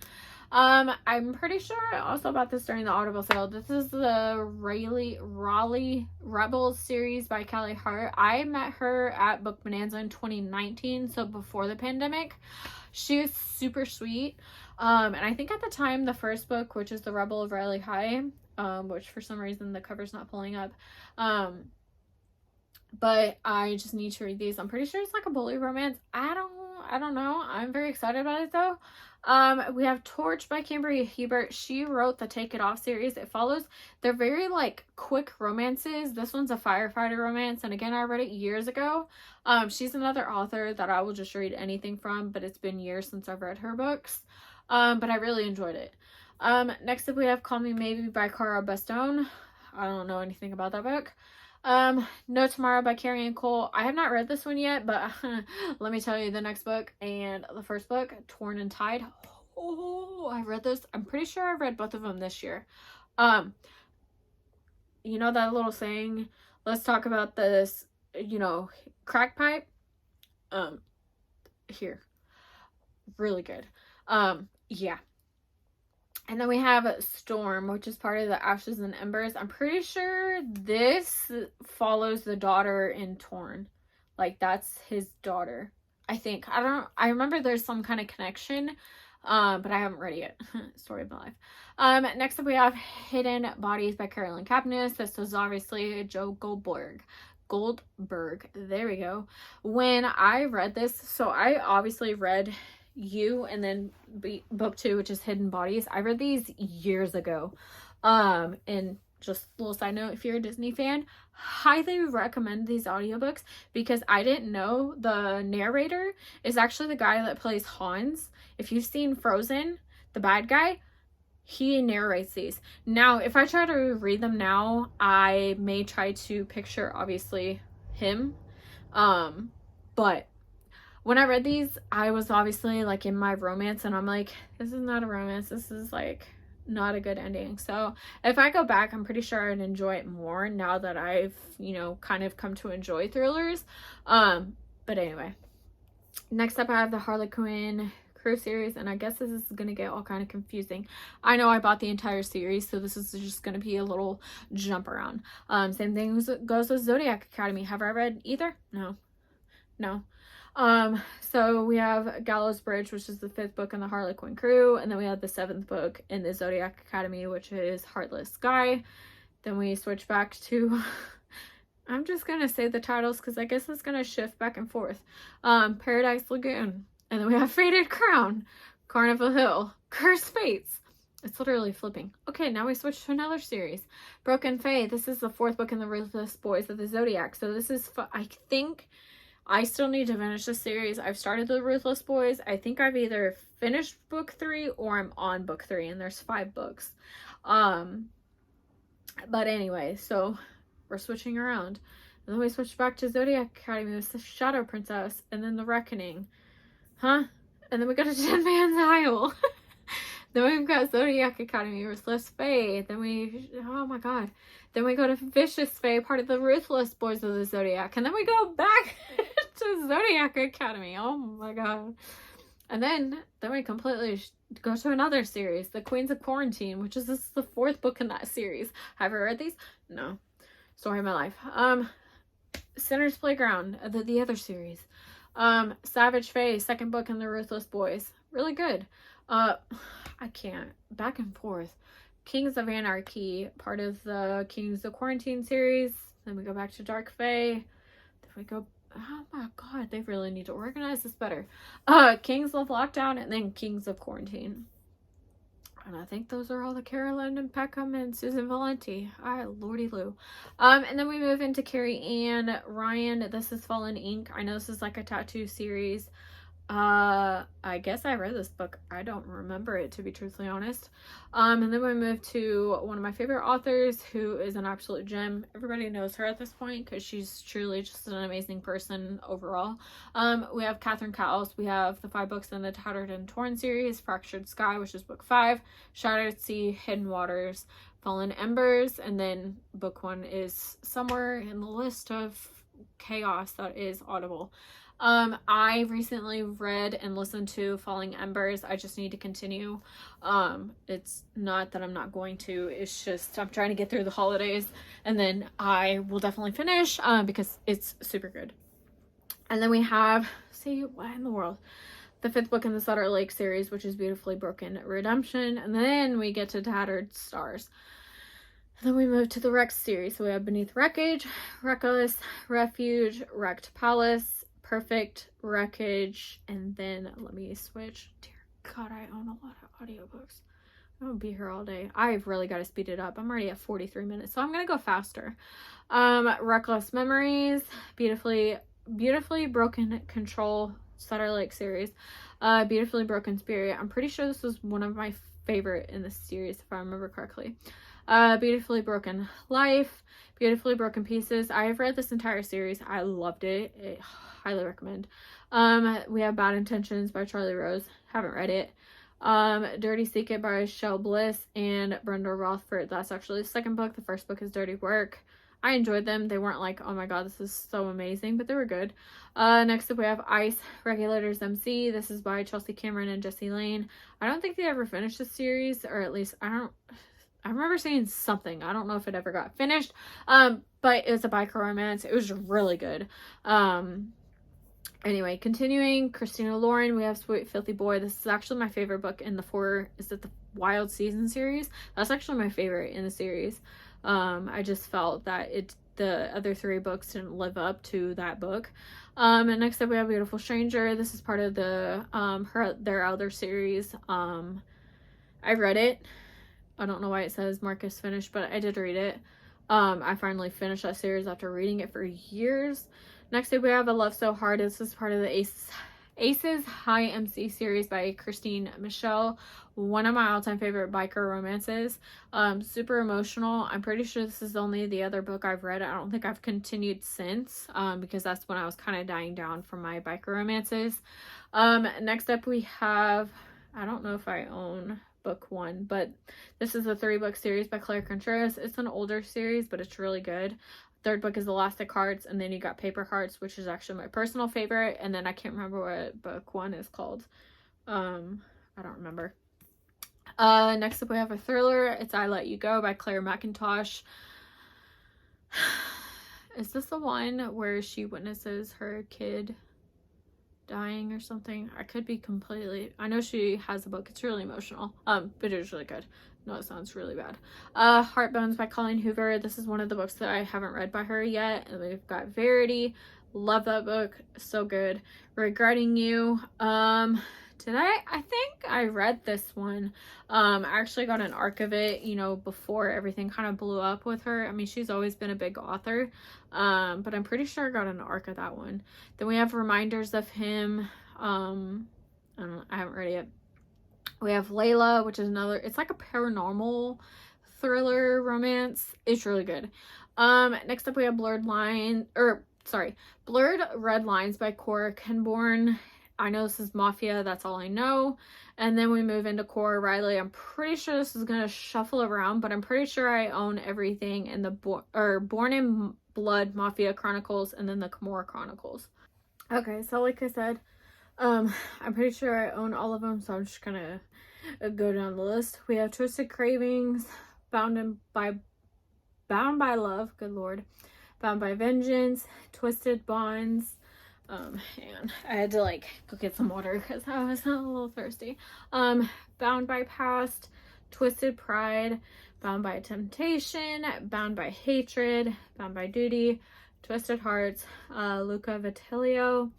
I'm pretty sure I also bought this during the Audible sale. This is the Raleigh Rebels series by Callie Hart. I met her at Book Bonanza in 2019, so before the pandemic. She was super sweet. And I think at the time, the first book, which is The Rebel of Riley High, which for some reason the cover's not pulling up, but I just need to read these. I'm pretty sure it's like a bully romance. I don't know. I'm very excited about it though. We have Torch by Cambria Hebert. She wrote the Take It Off series. It follows, they're very like quick romances. This one's a firefighter romance, and again, I read it years ago. She's another author that I will just read anything from, but it's been years since I've read her books. But I really enjoyed it. Next up, we have Call Me Maybe by Cara Bastone. I don't know anything about that book. No Tomorrow by Carrie Ann Cole. I have not read this one yet, but let me tell you, the next book and the first book, Torn and Tied. Oh, I read this. I'm pretty sure I've read both of them this year. You know that little saying, let's talk about this, you know, crack pipe? Here. Really good. Yeah. And then we have Storm, which is part of the Ashes and Embers. I'm pretty sure this follows the daughter in Torn. Like, that's his daughter, I think. I remember there's some kind of connection, but I haven't read it yet. Story of my life. Next up, we have Hidden Bodies by Carolyn Kapnis. This was obviously Joe Goldberg. There we go. When I read this, so I obviously read You and then book 2, which is Hidden Bodies. I read these years ago. And just a little side note, if you're a Disney fan, highly recommend these audiobooks, because I didn't know the narrator is actually the guy that plays Hans. If you've seen Frozen, the bad guy, he narrates these. Now, if I try to read them now, I may try to picture, obviously, him. But when I read these, I was obviously like in my romance, and I'm like, this is not a romance. This is like not a good ending. So if I go back, I'm pretty sure I'd enjoy it more now that I've, you know, kind of come to enjoy thrillers. But anyway, next up I have the Harley Quinn Crew series, and I guess this is gonna get all kind of confusing. I know I bought the entire series, so this is just gonna be a little jump around. Same thing goes with Zodiac Academy. Have I read either? No. So we have Gallows Bridge, which is the 5th book in the Harley Quinn Crew, and then we have the 7th book in the Zodiac Academy, which is Heartless Sky. Then we switch back to I'm just gonna say the titles because I guess it's gonna shift back and forth. Paradise Lagoon, and then we have Faded Crown, Carnival Hill, Cursed Fates. It's literally flipping. Okay, now we switch to another series. Broken Fae. This is the 4th book in the Ruthless Boys of the Zodiac. So this is, I think I still need to finish this series. I've started the Ruthless Boys. I think I've either finished book 3 or I'm on book 3, and there's 5 books. But anyway, so we're switching around. And then we switch back to Zodiac Academy with the Shadow Princess, and then the Reckoning. And then we go to Tin Man's Isle. Then we've got Zodiac Academy, Ruthless Fae. Then we, oh my god. Then we go to Vicious Fae, part of the Ruthless Boys of the Zodiac. And then we go back to Zodiac Academy. Oh my god. And then we completely go to another series, The Queens of Quarantine, which is the 4th book in that series. Have I read these? No. Story of my life. Sinner's Playground, the other series. Savage Fae, 2nd book in the Ruthless Boys. Really good. I can't. Back and forth. Kings of Anarchy, part of the Kings of Quarantine series. Then we go back to Dark Fae. Then we go, oh my god, they really need to organize this better. Kings of Lockdown, and then Kings of Quarantine. And I think those are all the Carolyn and Peckham and Susan Valenti. Lordy Lou. And then we move into Carrie Ann Ryan. This is Fallen Ink. I know this is like a tattoo series. I guess I read this book. I don't remember it, to be truthfully honest. And then we move to one of my favorite authors, who is an absolute gem. Everybody knows her at this point because she's truly just an amazing person overall. We have Catherine Cowles. We have the 5 books in the Tattered and Torn series, Fractured Sky, which is book 5, Shattered Sea, Hidden Waters, Fallen Embers, and then book 1 is somewhere in the list of chaos that is Audible. I recently read and listened to Falling Embers. I just need to continue. It's not that I'm not going to, it's just I'm trying to get through the holidays, and then I will definitely finish because it's super good. And then we have, see, what in the world? The 5th book in the Sutter Lake series, which is Beautifully Broken Redemption. And then we get to Tattered Stars. And then we move to the Wrecked series. So we have Beneath Wreckage, Reckless, Refuge, Wrecked Palace, Perfect, Wreckage, and then let me switch. Dear God, I own a lot of audiobooks. I'm gonna be here all day. I've really got to speed it up. I'm already at 43 minutes, so I'm gonna go faster. Reckless Memories, Beautifully Broken Control, Sutter Lake series, Beautifully Broken Spirit. I'm pretty sure this was one of my favorite in this series, if I remember correctly. Beautifully Broken Life, Beautifully Broken Pieces. I have read this entire series. I loved it. Highly recommend. We have Bad Intentions by Charlie Rose. Haven't read it. Dirty Secret by Shel Bliss and Brenda Rothford. That's actually the 2nd book. The 1st book is Dirty Work. I enjoyed them. They weren't like, oh my god, this is so amazing, but they were good. Next up we have Ice Regulators MC. This is by Chelsea Cameron and Jessie Lane. I don't think they ever finished this series, or at least I remember seeing something. I don't know if it ever got finished. But it's a biker romance. It was really good. Anyway, continuing, Christina Lauren, we have Sweet Filthy Boy. This is actually my favorite book in the Wild Season series. That's actually my favorite in the series. I just felt that the other 3 books didn't live up to that book. And next up we have Beautiful Stranger. This is part of the their Elder series. I read it. I don't know why it says Marcus finished, but I did read it. I finally finished that series after reading it for years. Next up we have A Love So Hard. This is part of the Ace Ace's High MC series by Christine Michelle. One of my all-time favorite biker romances. Super emotional. I'm pretty sure this is only the other book I've read. I don't think I've continued since, because that's when I was kind of dying down from my biker romances. Next up we have, I don't know if I own book 1, but this is a 3-book series by Claire Contreras. It's an older series, but it's really good. Third book is Elastic Hearts, and then you got Paper Hearts, which is actually my personal favorite, and then I can't remember what book 1 is called. I don't remember. Next up we have a thriller. It's I Let You Go by Claire McIntosh. Is this the one where she witnesses her kid dying or something? I could be completely, I know she has a book, it's really emotional, but it is really good. No, it sounds really bad. Heartbones by Colleen Hoover. This is one of the books that I haven't read by her yet. And we've got Verity. Love that book, so good. Regretting You. I think I read this one. I actually got an arc of it, you know, before everything kind of blew up with her. I mean, she's always been a big author, but I'm pretty sure I got an arc of that one. Then we have Reminders of Him. I haven't read it yet. We have Layla, which is another, it's like a paranormal thriller romance. It's really good. Next up we have Blurred Red Lines by Cora Kenborn. I know this is Mafia, that's all I know. And then we move into Cora Riley. I'm pretty sure this is going to shuffle around, but I'm pretty sure I own everything in the Born in Blood Mafia Chronicles and then the Kimura Chronicles. Okay, so like I said, I'm pretty sure I own all of them, so I'm just gonna go down the list. We have Twisted Cravings, Bound by Love, good lord, Bound by Vengeance, Twisted Bonds. And I had to like go get some water because I was a little thirsty. Bound by Past, Twisted Pride, Bound by Temptation, Bound by Hatred, Bound by Duty, Twisted Hearts, Luca Vitellio,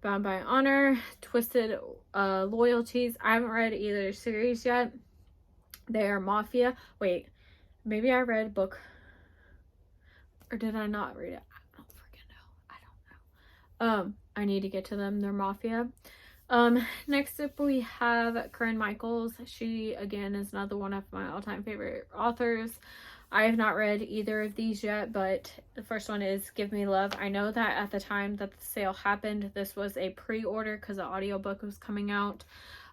Bound by Honor, Twisted Loyalties. I haven't read either series yet. They are Mafia. Wait, maybe I read book, or did I not read it? I don't freaking know. I don't know. I need to get to them. They're Mafia. Next up we have Corinne Michaels. She again is another one of my all-time favorite authors. I have not read either of these yet, but the first one is Give Me Love. I know that at the time that the sale happened, this was a pre-order because the audiobook was coming out.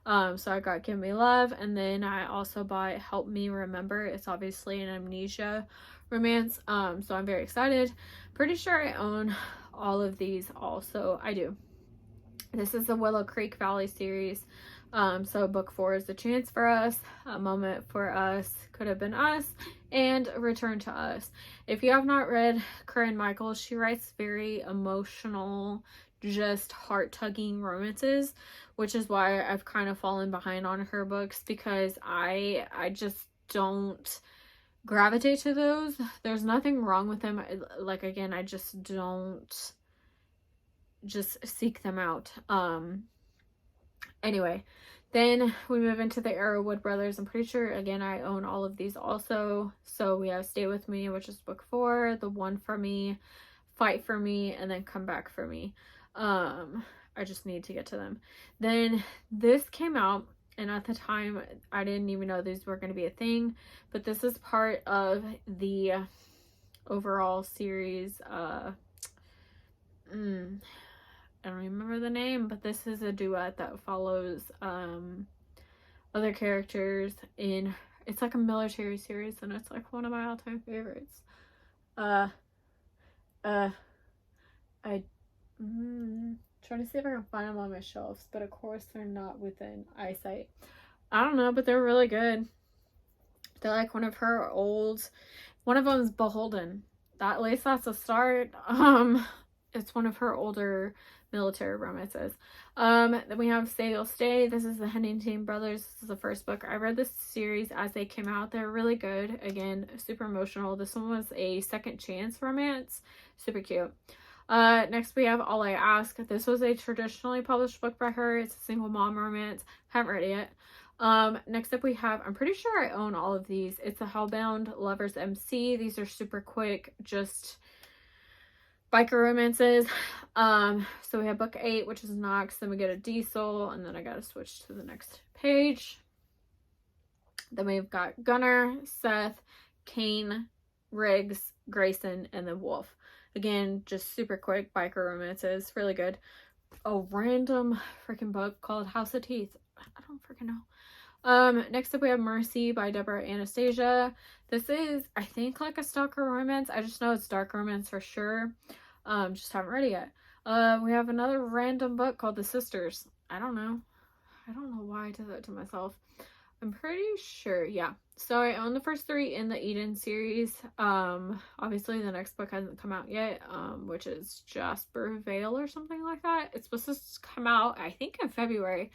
So I got Give Me Love, and then I also bought Help Me Remember. It's obviously an amnesia romance, so I'm very excited. Pretty sure I own all of these also. I do. This is the Willow Creek Valley series. So book 4 is The Chance for Us, A Moment for Us, Could Have Been Us, and Return to Us. If you have not read Corinne Michaels, she writes very emotional, just heart-tugging romances, which is why I've kind of fallen behind on her books, because I just don't gravitate to those. There's nothing wrong with them. Like, again, I just don't seek them out. Anyway, then we move into the Arrowwood Brothers. I'm pretty sure, again, I own all of these also. So we have Stay With Me, which is book 4, The One for Me, Fight for Me, and then Come Back for Me. I just need to get to them. Then this came out, and at the time, I didn't even know these were going to be a thing, but this is part of the overall series. I don't remember the name, but this is a duet that follows other characters in, it's like a military series, and it's like one of my all-time favorites. Trying to see if I can find them on my shelves, but of course they're not within eyesight. I don't know, but they're really good. They're like one of her old, one of them's Beholden. At least that's a start. It's one of her older military romances. Then we have Say You'll Stay. This is the Huntington Brothers. This is the first book. I read this series as they came out. They're really good. Again, super emotional. This one was a second chance romance. Super cute. Next we have All I Ask. This was a traditionally published book by her. It's a single mom romance. Haven't read it yet. Next up we have, I'm pretty sure I own all of these. It's a Hellbound Lovers MC. These are super quick, just biker romances. So we have book 8, which is Knox, then we get a Diesel, and then I gotta switch to the next page. Then we've got Gunnar, Seth, Kane, Riggs, Grayson, and then Wolf. Again, just super quick biker romances, really good. A random freaking book called House of Teeth. I don't freaking know. Next up we have Mercy by Deborah Anastasia. This is, I think, like a stalker romance. I just know it's dark romance for sure. Just haven't read it yet. We have another random book called The Sisters. I don't know why I did that to myself. I'm pretty sure, yeah. So I own the first 3 in the Eden series. Obviously the next book hasn't come out yet, which is Jasper Vale or something like that. It's supposed to come out, I think, in February.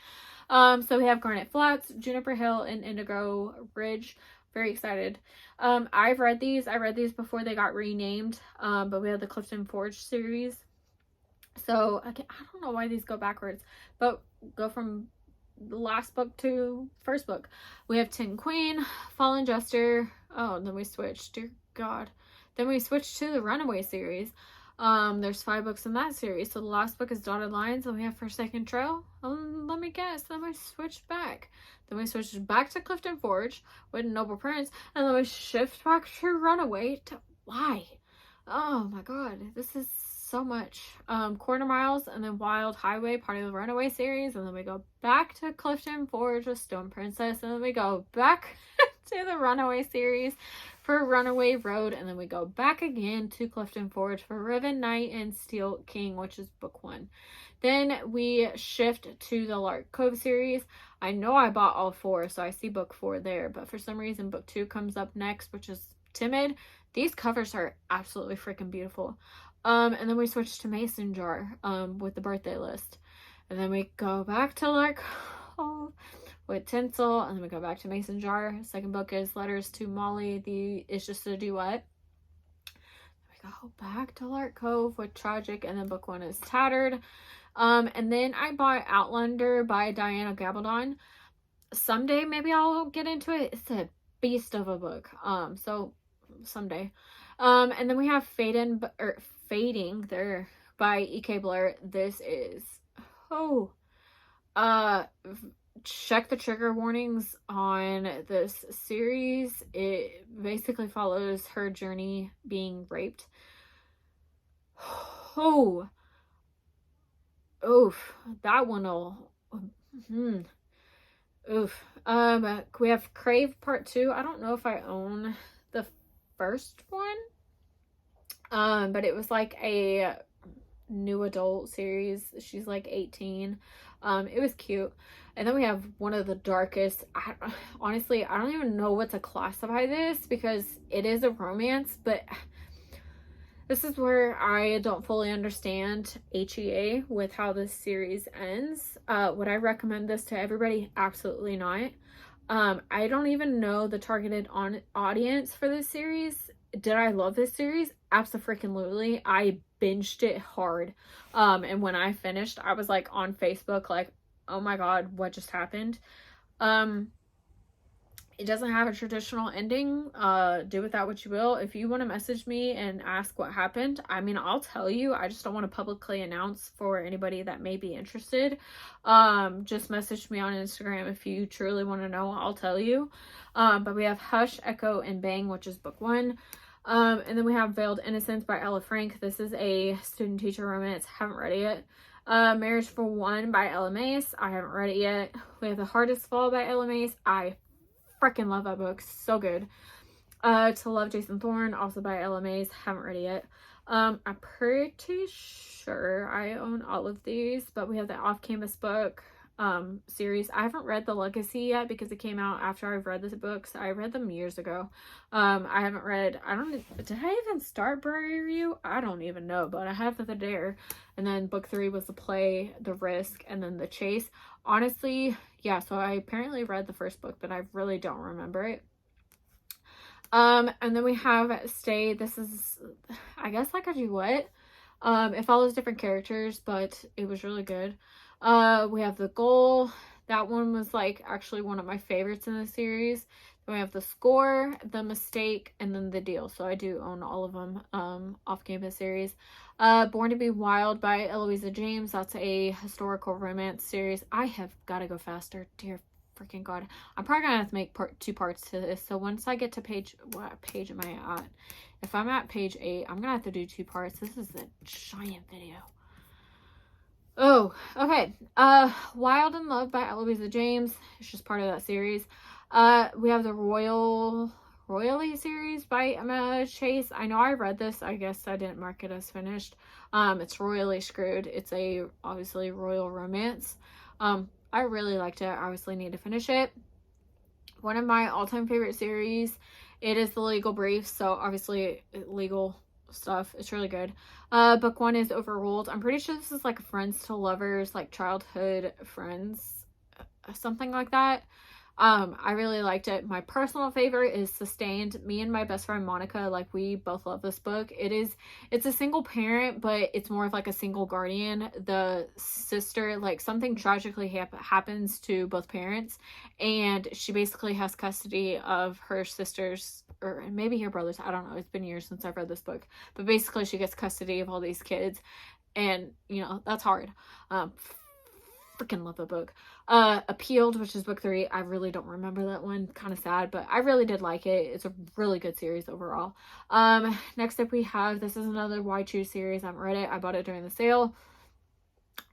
So we have Garnet Flats, Juniper Hill, and Indigo Ridge. Very excited. I've read these. I read these before they got renamed, but we have the Clifton Forge series. So I don't know why these go backwards, but go from the last book to first book. We have Tin Queen, Fallen Jester. Oh, and then we switched. Dear God. Then we switched to the Runaway series. There's 5 books in that series. So the last book is Dotted Lines, and we have Forsaken Trail. Let me guess. Then we switched back. Then we switched back to Clifton Forge with Noble Prince, and then we shift back to Runaway. Why? Oh my God, this is so much. Quarter Miles, and then Wild Highway, part of the Runaway series, and then we go back to Clifton Forge with Stone Princess, and then we go back to the Runaway series for Runaway Road, and then we go back again to Clifton Forge for Riven Knight and Steel King, which is book 1. Then we shift to the Lark Cove series. I know I bought all 4, so I see book 4 there, but for some reason book 2 comes up next, which is Timid. These covers are absolutely freaking beautiful. And then we switch to Mason Jar with the birthday list. And then we go back to Lark Cove with Tinsel, and then we go back to Mason Jar. Second book is Letters to Molly. It's just a duet. We go back to Lark Cove with Tragic, and then book 1 is Tattered. And then I bought Outlander by Diana Gabaldon. Someday maybe I'll get into it. It's a beast of a book. So someday. And then we have Fading there by E.K. Blair. This is, check the trigger warnings on this series. It basically follows her journey being raped. That one will, we have Crave Part 2. I don't know if I own the first one. But it was like a new adult series. She's like 18. It was cute. And then we have one of the darkest. Honestly, I don't even know what to classify this because it is a romance, but this is where I don't fully understand HEA with how this series ends. Would I recommend this to everybody? Absolutely not. I don't even know the targeted audience for this series. Did I love this series? Absolutely. I binged it hard. And when I finished, I was like on Facebook, like, oh my God, what just happened? It doesn't have a traditional ending. Do with that what you will. If you want to message me and ask what happened, I mean, I'll tell you. I just don't want to publicly announce for anybody that may be interested. Just message me on Instagram if you truly want to know. I'll tell you. But we have Hush, Echo, and Bang, which is book 1. And then we have Veiled Innocence by Ella Frank. This is a student-teacher romance. Haven't read it yet. Marriage for One by Ella Mace. I haven't read it yet. We have The Hardest Fall by Ella Mace. I freaking love that book. So good. To Love Jason Thorne, also by Ella Mace. Haven't read it yet. I'm pretty sure I own all of these, but we have the Off-Campus book series. I haven't read The Legacy yet because it came out after I've read the books. I read them years ago. I haven't read, did I even start Brewery Review? I don't even know, but I have The Dare. And then book 3 was the play, The Risk, and then The Chase. Honestly, yeah, so I apparently read the first book, but I really don't remember it. And then we have Stay. This is, I guess, like a duet. It follows different characters, but it was really good. We have The Goal. That one was like actually one of my favorites in the series. Then we have The Score, The Mistake, and then The Deal. So I do own all of them, off-campus series. Born to Be Wild by Eloisa James. That's a historical romance series. I have got to go faster. Dear freaking God. I'm probably going to have to make two parts to this. So once I get to what page am I at? If I'm at page 8, I'm going to have to do 2 parts. This is a giant video. Oh, okay. Wild in Love by Eloisa James. It's just part of that series. We have the Royally series by Emma Chase. I know I read this. I guess I didn't mark it as finished. It's Royally Screwed. It's a obviously royal romance. I really liked it. I obviously need to finish it. One of my all-time favorite series. It is The Legal Brief. So obviously legal stuff. It's really good. Book 1 is Overruled. I'm pretty sure this is like friends to lovers, like childhood friends, something like that. I really liked it. My personal favorite is Sustained. Me and my best friend Monica, like, we both love this book. It's a single parent, but it's more of like a single guardian. The sister, like, something tragically happens to both parents, and she basically has custody of her sisters, or maybe her brothers. I don't know. It's been years since I've read this book, but basically she gets custody of all these kids, and you know, that's hard. Freaking love the book. Appealed, which is book 3. I really don't remember that one. Kind of sad, but I really did like it. It's a really good series overall. Next up we have, this is another Why Choose series. I haven't read it. I bought it during the sale.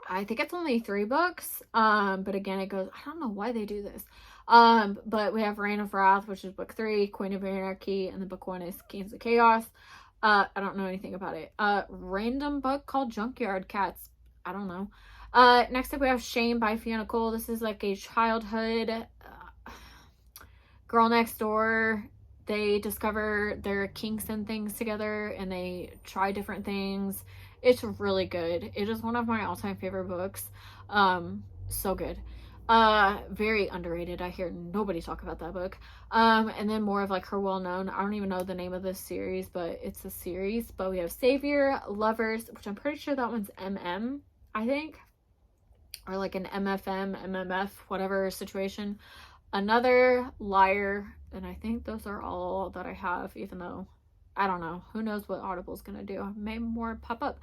I think it's only 3 books. But again, it goes, I don't know why they do this. But we have Reign of Wrath, which is book 3, Queen of Anarchy, and then book 1 is Kings of Chaos. I don't know anything about it. Random book called Junkyard Cats. I don't know. Next up we have Shame by Fiona Cole. This is like a childhood girl next door. They discover their kinks and things together, and they try different things. It's really good. It is one of my all-time favorite books. So good. Very underrated. I hear nobody talk about that book. And then more of like her well-known, I don't even know the name of this series, but it's a series. But we have Savior, Lovers, which I'm pretty sure that one's MM, I think, or like an MFM, MMF, whatever situation. Another, Liar, and I think those are all that I have, even though I don't know. Who knows what Audible's gonna do? Maybe more pop up.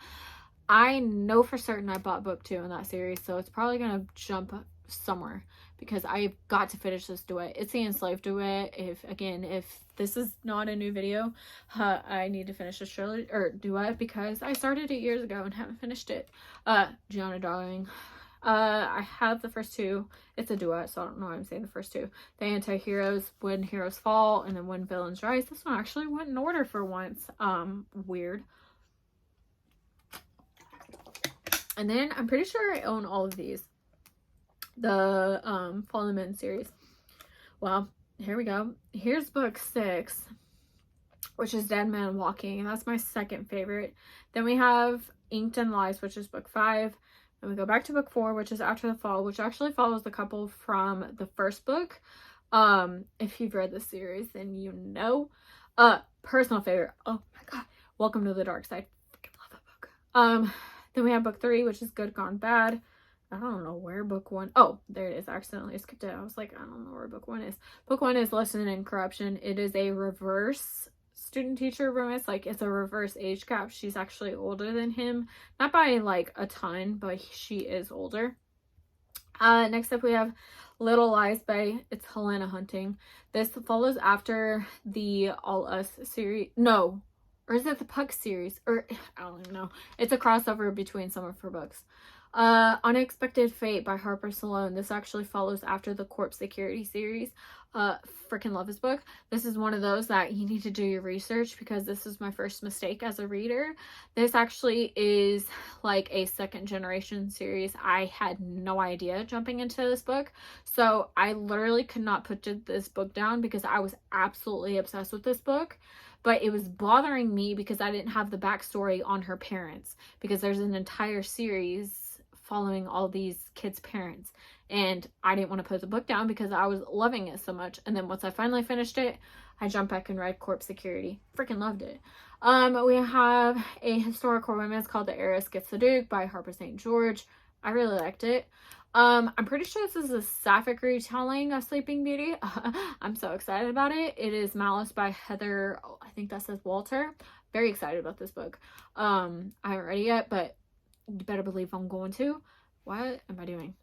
I know for certain I bought book 2 in that series, so it's probably gonna jump somewhere because I've got to finish this duet. It's the Enslaved duet. If this is not a new video, I need to finish this trilogy or duet because I started it years ago and haven't finished it. Gianna Darling. I have the first 2. It's a duet, so I don't know why I'm saying the first 2. The Anti-Heroes, When Heroes Fall, and then When Villains Rise. This one actually went in order for once. Weird. And then I'm pretty sure I own all of these. The Fallen Men series. Well, here we go. Here's book 6, which is Dead Man Walking, and that's my second favorite. Then we have Inked and Lies, which is book 5. And we go back to book 4, which is After the Fall, which actually follows the couple from the first book. If you've read this series, then you know. Personal favorite. Oh my god. Welcome to the Dark Side. Freaking love that book. Then we have book 3, which is Good Gone Bad. I don't know where book 1. Oh, there it is. I accidentally skipped it. I was like, I don't know where book 1 is. Book 1 is Lesson in Corruption. It is a reverse student teacher romance. Like, it's a reverse age gap. She's actually older than him, not by like a ton, but she is older. Next up we have Little Lies by, it's Helena Hunting. This follows after the All Us series. No, or is it the Puck series? Or I don't even know. It's a crossover between some of her books. Unexpected Fate by Harper Salone. This actually follows after the Corp Security series. Freaking love this book. This is one of those that you need to do your research because this is my first mistake as a reader. This actually is like a second generation series. I had no idea jumping into this book. So I literally could not put this book down because I was absolutely obsessed with this book. But it was bothering me because I didn't have the backstory on her parents, because there's an entire series following all these kids' parents, and I didn't want to put the book down because I was loving it so much. And then once I finally finished it, I jumped back and read Corp Security. Freaking loved it. We have a historical romance called The Heiress Gets the Duke by Harper St. George. I really liked it. I'm pretty sure this is a sapphic retelling of Sleeping Beauty. I'm so excited about it. It is Malice by Heather, I think that says Walter. Very excited about this book. I haven't read it yet, but you better believe I'm going to. What am I doing?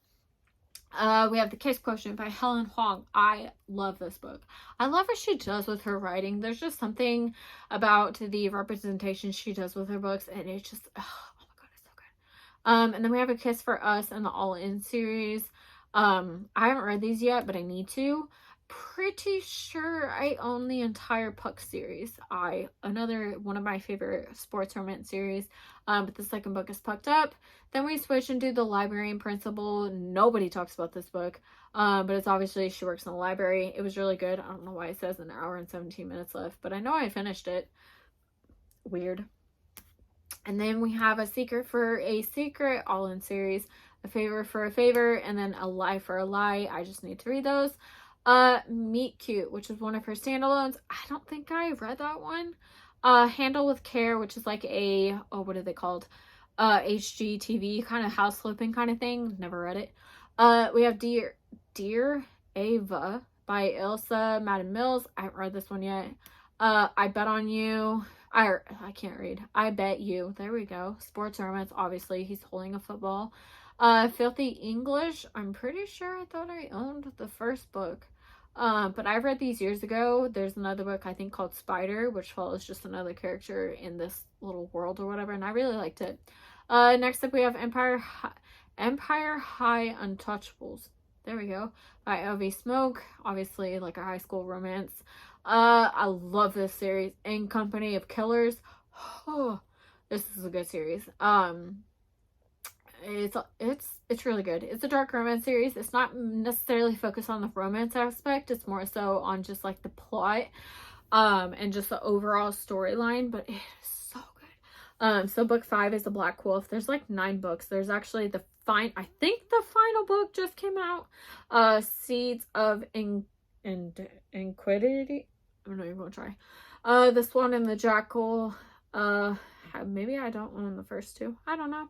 We have The Kiss Quotient by Helen Huang. I love this book. I love what she does with her writing. There's just something about the representation she does with her books, and it's just, oh my god, it's so good. And then we have A Kiss for Us and the All In series. I haven't read these yet, but I need to. Pretty sure I own the entire Puck series. Another one of my favorite sports romance series. But the second book is Pucked Up. Then we switch and do The Librarian Principal. Nobody talks about this book. But it's obviously she works in the library. It was really good. I don't know why it says an hour and 17 minutes left, but I know I finished it. Weird. And then we have A Secret for a Secret, all in series. A Favor for a Favor, and then A Lie for a Lie. I just need to read those. Meet Cute, which is one of her standalones. I don't think I read that one. Handle with Care, which is like a, what are they called? HGTV kind of house flipping kind of thing. Never read it. We have Dear Ava by Ilsa Madden Mills. I haven't read this one yet. I Bet on You. I can't read. I Bet You. There we go. Sports romance. Obviously, he's holding a football. Filthy English. I'm pretty sure I thought I owned the first book. But I read these years ago. There's another book I think called Spider, which follows just another character in this little world or whatever, and I really liked it. Next up we have Empire High Untouchables. There we go. By L.V. Smoke. Obviously like a high school romance. I love this series. In Company of Killers. Oh, this is a good series. It's really good. It's a dark romance series. It's not necessarily focused on the romance aspect. It's more so on just like the plot and just the overall storyline, but it is so good. So book 5 is The Black Wolf. There's like 9 books. There's actually I think the final book just came out. Seeds of Inquidity. I'm not even gonna try. The Swan and the Jackal. Maybe I don't own the first 2. I don't know.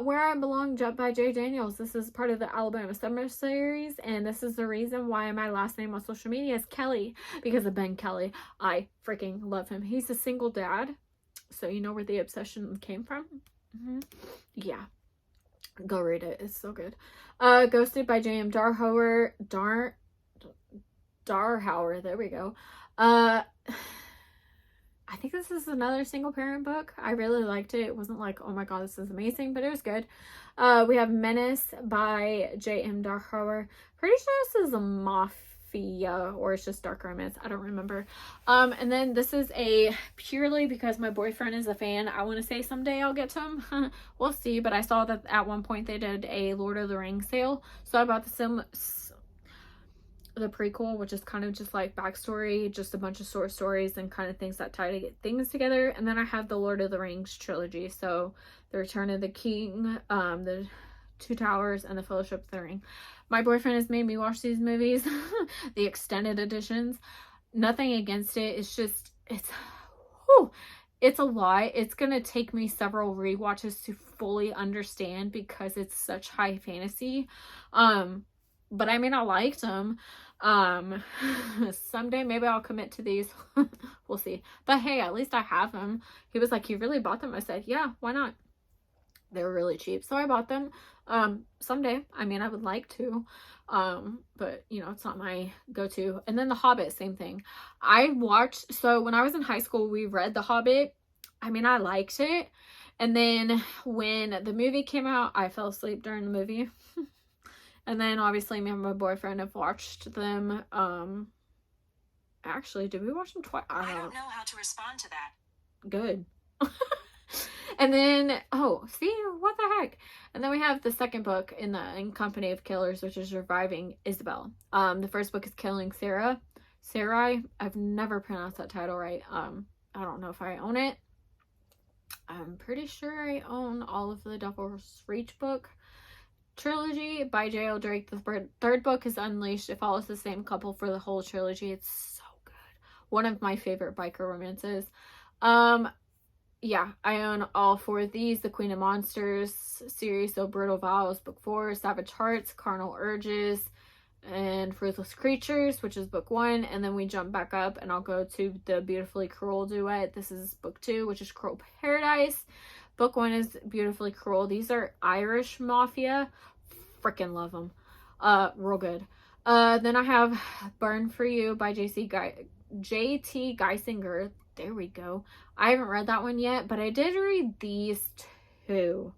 Where I Belong by Jay Daniels. This is part of the Alabama Summer series, and this is the reason why my last name on social media is Kelly, because of Ben Kelly. I freaking love him. He's a single dad, so you know where the obsession came from. Yeah, go read it. It's so good. Ghosted by J.M. Darhauer. Darhauer. There we go. I think this is another single parent book. I really liked it. It wasn't like, oh my god, this is amazing, but it was good. We have Menace by J.M. Darhauer. Pretty sure this is a mafia, or it's just dark romance. I don't remember. And then this is a purely because my boyfriend is a fan. I want to say someday I'll get to him. We'll see, but I saw that at one point they did a Lord of the Rings sale. So I bought the prequel, which is kind of just like backstory, just a bunch of short stories and kind of things that tie to get things together. And then I have the Lord of the Rings trilogy, so the Return of the King, the Two Towers, and the Fellowship of the Ring. My boyfriend has made me watch these movies, the extended editions. Nothing against it. It's just it's a lot. It's gonna take me several rewatches to fully understand because it's such high fantasy. But I mean, I liked them. Someday maybe I'll commit to these. We'll see. But hey, at least I have them. He was like, you really bought them? I said, yeah, why not? They were really cheap, so I bought them. Someday, I mean, I would like to, but you know, it's not my go-to. And then The Hobbit, same thing. So when I was in high school, we read The Hobbit. I mean, I liked it. And then when the movie came out, I fell asleep during the movie. And then obviously me and my boyfriend have watched them. Actually, did we watch them twice? I don't know how to respond to that. Good. And then, oh, see, what the heck? And then we have the second book in Company of Killers, which is Reviving Isabel. The first book is Killing Sarah. Sarai. I've never pronounced that title right. I don't know if I own it. I'm pretty sure I own all of the Devil's Reach book trilogy by J.L. Drake. The third book is Unleashed. It follows the same couple for the whole trilogy. It's so good. One of my favorite biker romances. yeah, I own all 4 of these. The Queen of Monsters series, so Brutal Vows, book 4, Savage Hearts, Carnal Urges, and Ruthless Creatures, which is book 1, and then we jump back up and I'll go to the Beautifully Cruel duet. This is book 2, which is Cruel Paradise. Book 1 is Beautifully Cruel. These are Irish Mafia. Freaking love them. Real good. Then I have Burn For You by J.T. Geisinger. There we go. I haven't read that one yet, but I did read these 2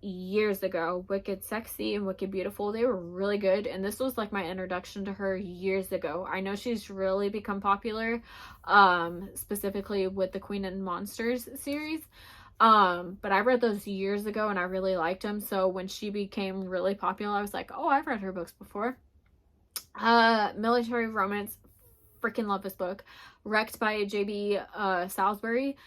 years ago. Wicked Sexy and Wicked Beautiful. They were really good, and this was like my introduction to her years ago. I know she's really become popular, specifically with the Queen and Monsters series. But I read those years ago and I really liked them. So when she became really popular, I was like, oh, I've read her books before. Military Romance. Freaking love this book. Wrecked by J.B. Salisbury.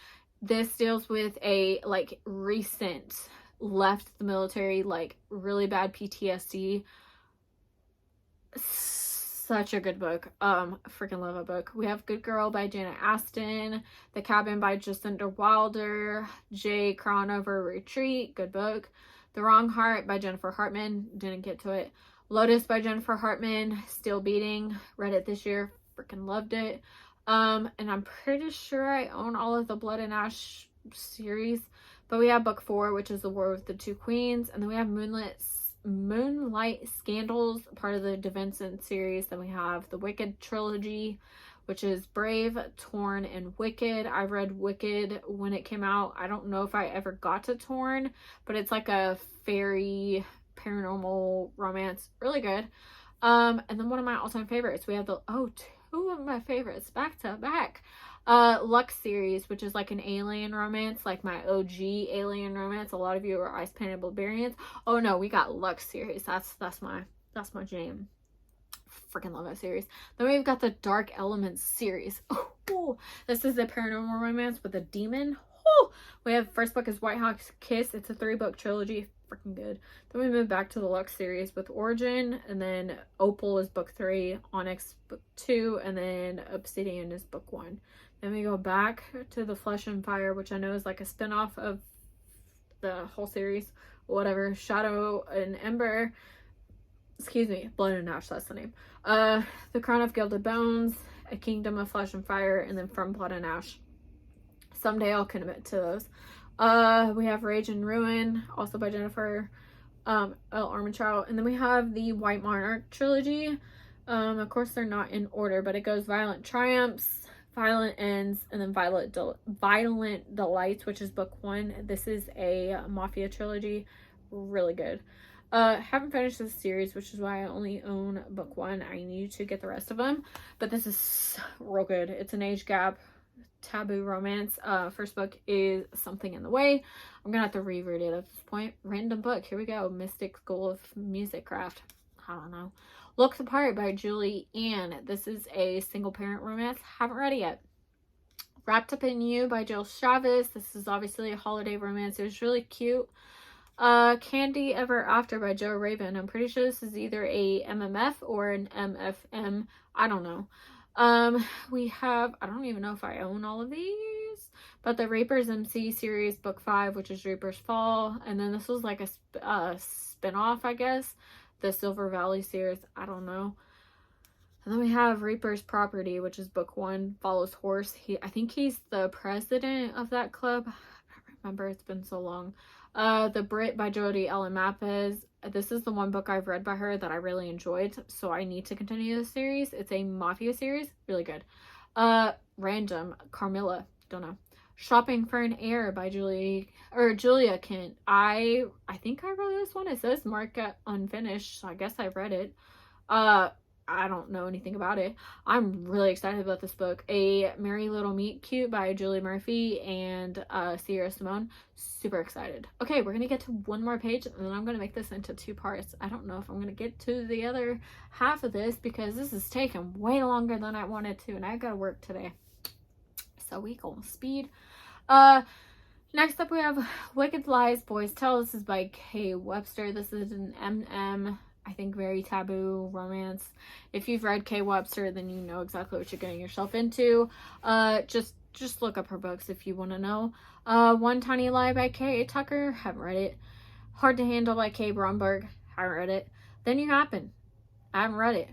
This deals with a like recent left the military, like really bad PTSD. Such a good book. Freaking love a book. We have Good Girl by Janet Aston, The Cabin by Jacinda Wilder, J. Crown Over Retreat, good book. The Wrong Heart by Jennifer Hartman, didn't get to it. Lotus by Jennifer Hartman, Still Beating, read it this year, freaking loved it. And I'm pretty sure I own all of the Blood and Ash series, but we have book 4, which is The War with the Two Queens, and then we have Moonlight Scandals, part of the Da Vincent series. Then we have the Wicked trilogy, which is Brave, Torn, and Wicked. I read Wicked when it came out. I don't know if I ever got to Torn, but it's like a fairy paranormal romance, really good. And then one of my all-time favorites, we have the 2 of my favorites back to back. Lux series, which is like an alien romance, like my OG alien romance. A lot of you are Ice Painted Barbarians. Oh no, we got Lux series. That's my jam. Freaking love that series. Then we've got the Dark Elements series. Oh, this is a paranormal romance with a demon. Oh, we have first book is White Hawk's Kiss. It's a 3-book trilogy. Freaking good. Then we move back to the Lux series with Origin, and then Opal is book 3, Onyx book 2, and then Obsidian is book 1. Then we go back to the Flesh and Fire, which I know is like a spin-off of the whole series, whatever. Shadow and Ember, excuse me, Blood and Ash, that's the name. The Crown of Gilded Bones, A Kingdom of Flesh and Fire, and then From Blood and Ash. Someday I'll commit to those. We have Rage and Ruin, also by Jennifer L. Armentrout. And then we have the White Monarch trilogy. Of course, they're not in order, but it goes Violent Triumphs, Violent Ends, and then Violent Delights, which is book 1. This is a Mafia trilogy. Really good. Haven't finished this series, which is why I only own book 1. I need to get the rest of them. But this is real good. It's an age gap taboo romance. First book is Something in the Way. I'm gonna have to reread it at this point. Random book, here we go. Mystic School of Music Craft. I don't know. Looks Apart by Julie Ann. This is a single parent romance. Haven't read it yet. Wrapped Up in You by Jill Chavez. This is obviously a holiday romance. It was really cute. Candy Ever After by Joe Raven. I'm pretty sure this is either a MMF or an MFM. I don't know. We have, I don't even know if I own all of these, but the Reaper's MC series book 5, which is Reaper's Fall, and then this was like a spin-off, I guess, the Silver Valley series. I don't know. And then we have Reaper's Property, which is book 1, follows Horse. I think he's the president of that club. I don't remember, it's been so long. The Brit by Jodi Ellen Mapes. This is the one book I've read by her that I really enjoyed, so I need to continue this series. It's a Mafia series, really good. Random, Carmilla, don't know. Shopping for an Heir by Julia Kent. I think I read this one. It says marked unfinished, so I guess I've read it. I don't know anything about it. I'm really excited about this book. A Merry Little Meet Cute by Julie Murphy and Sierra Simone. Super excited. Okay, we're gonna get to one more page and then I'm gonna make this into 2 parts. I don't know if I'm gonna get to the other half of this because this is taking way longer than I wanted to, and I gotta work today. So we go speed. Next up we have Wicked Lies Boys Tell. This is by Kay Webster. This is an MM, I think, very taboo romance. If you've read Kay Webster, then you know exactly what you're getting yourself into. Just just look up her books if you want to know. One Tiny Lie by K.A. Tucker, haven't read it. Hard to Handle by Kay Bromberg, haven't read it. Then You Happen, I haven't read it.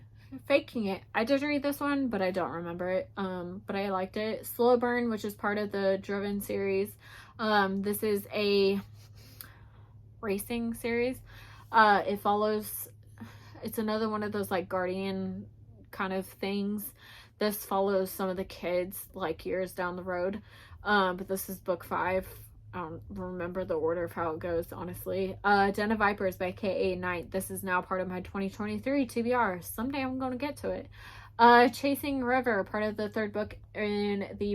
Faking It, I did read this one, but I don't remember it. But I liked it. Slow Burn, which is part of the Driven series. This is a racing series. It follows, it's another one of those like Guardian kind of things. This follows some of the kids like years down the road. But this is book 5. I don't remember the order of how it goes, honestly. Den of Vipers by K.A. Knight. This is now part of my 2023 TBR. Someday I'm going to get to it. Chasing River, part of the 3rd book in the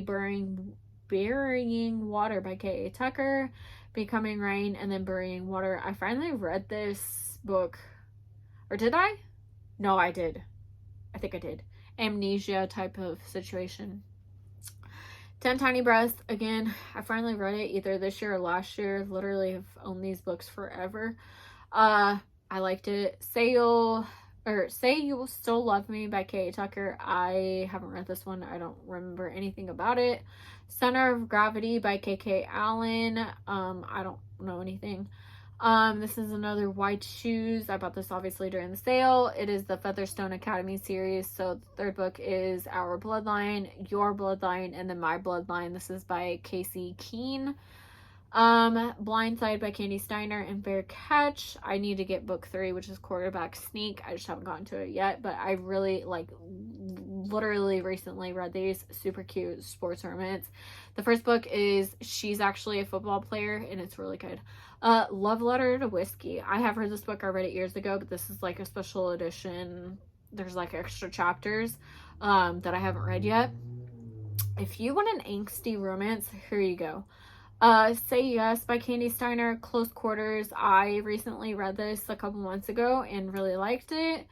Burying Water by K.A. Tucker. Becoming Rain, and then Burying Water. I finally read this book. Or did I? No, I did. I think I did. Amnesia type of situation. 10 Tiny Breaths, again, I finally read it either this year or last year. Literally have owned these books forever. I liked it. Say You Will Still Love Me by K.A. Tucker. I haven't read this one. I don't remember anything about it. Center of Gravity by K.K. Allen. I don't know anything. This is another White Shoes. I bought this obviously during the sale. It is the Featherstone Academy series. So the 3rd book is Our Bloodline, Your Bloodline, and then My Bloodline. This is by Casey Keene. Blindside by Candy Steiner and Bear Catch. I need to get book 3, which is Quarterback Sneak. I just haven't gotten to it yet, but I really literally recently read these. Super cute sports romance. The 1st book is She's Actually a Football Player, and it's really good. Love Letter to Whiskey. I have read this book. I read it years ago, but this is like a special edition. There's like extra chapters that I haven't read yet. If you want an angsty romance, here you go. Say Yes by Candy Steiner. Close Quarters. I recently read this a couple months ago and really liked it.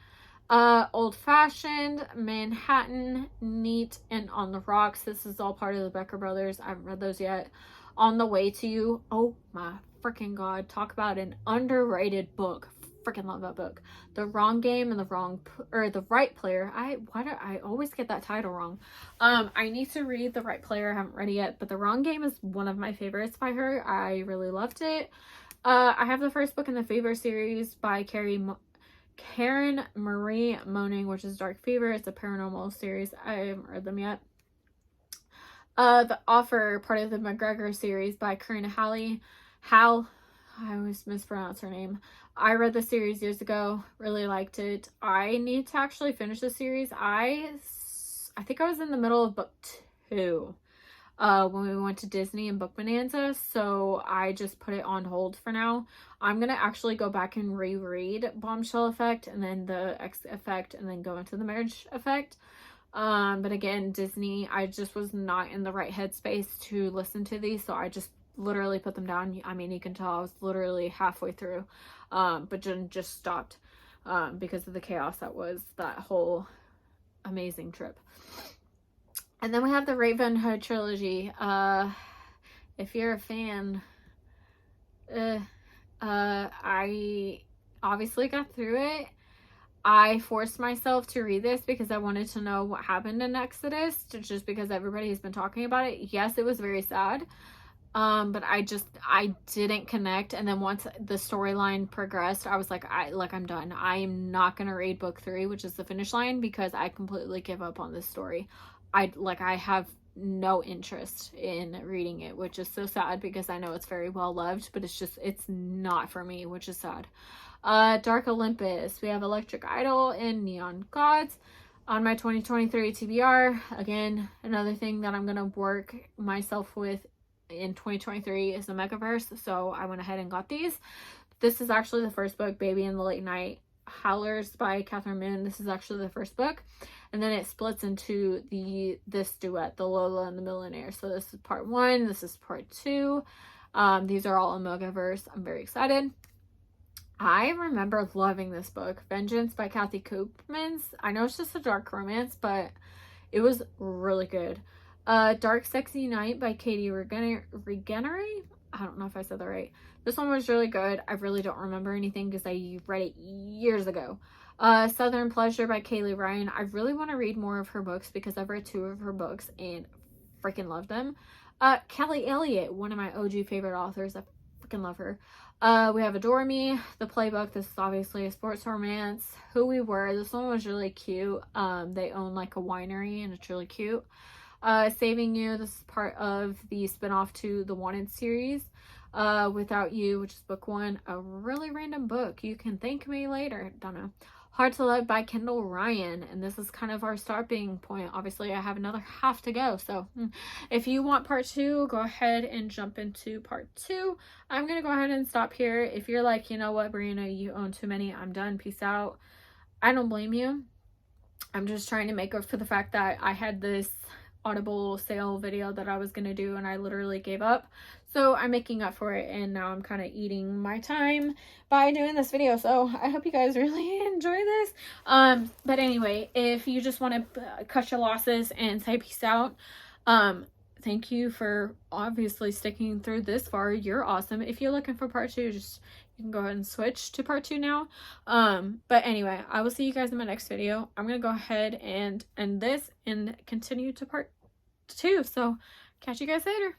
Old Fashioned, Manhattan, Neat, and On the Rocks. This is all part of the Becker Brothers. I haven't read those yet. On the Way to You. Oh my freaking god. Talk about an underrated book. Freaking love that book. The Wrong Game and The Right Player. Why do I always get that title wrong? I need to read The Right Player. I haven't read it yet, but The Wrong Game is one of my favorites by her. I really loved it. I have the 1st book in the Fever series by Karen Marie Moaning, which is Dark Fever. It's a paranormal series. I haven't read them yet. The Offer, part of the McGregor series by Karina Hal. I always mispronounce her name. I read the series years ago. Really liked it. I need to actually finish the series. I think I was in the middle of book 2 when we went to Disney and Book Bonanza, so I just put it on hold for now. I'm gonna actually go back and reread Bombshell Effect and then the X Effect and then go into the Marriage Effect. But again, Disney, I just was not in the right headspace to listen to these, so I just literally put them down. I mean, you can tell I was literally halfway through, but then just stopped because of the chaos that was that whole amazing trip. And then we have the Raven Hood trilogy. If you're a fan, I obviously got through it. I forced myself to read this because I wanted to know what happened in Exodus, just because everybody has been talking about it. Yes, it was very sad. But I didn't connect. And then once the storyline progressed, I was like, I'm done. I am not going to read book 3, which is the finish line, because I completely give up on this story. I have no interest in reading it, which is so sad because I know it's very well loved, but it's not for me, which is sad. Dark Olympus. We have Electric Idol and Neon Gods on my 2023 TBR. Again, another thing that I'm going to work myself with in 2023 is the Megaverse, so I went ahead and got these. This is actually the 1st book, Baby in the Late Night Howlers by Catherine Moon. This is actually the 1st book, and then it splits into this duet, The Lola and the Millionaire. So this is part 1, this is part 2. These are all in Megaverse. I'm very excited. I remember loving this book, Vengeance by Kathy Koopmans. I know it's just a dark romance, but it was really good. Dark Sexy Night by Katie Regenery. I don't know if I said that right. This one was really good. I really don't remember anything because I read it years ago. Southern Pleasure by Kaylee Ryan. I really want to read more of her books because I've read 2 of her books and freaking love them. Kelly Elliott, one of my OG favorite authors. I freaking love her. We have Adore Me, The Playbook. This is obviously a sports romance. Who We Were. This one was really cute. They own like a winery and it's really cute. Saving You. This is part of the spinoff to the Wanted series. Without You, which is book 1. A really random book. You Can Thank Me Later. Don't know. Hard to Love by Kendall Ryan, and this is kind of our stopping point. Obviously, I have another half to go, so if you want part 2, go ahead and jump into part 2. I'm going to go ahead and stop here. If you're like, you know what, Brianna, you own too many, I'm done, peace out, I don't blame you. I'm just trying to make up for the fact that I had this Audible sale video that I was going to do and I literally gave up. So I'm making up for it, and now I'm kind of eating my time by doing this video. So I hope you guys really enjoy this. But anyway, if you just want to cut your losses and say peace out, thank you for obviously sticking through this far. You're awesome. If you're looking for part 2, just you can go ahead and switch to part 2 now. But anyway, I will see you guys in my next video. I'm gonna go ahead and end this and continue to part 2. So catch you guys later.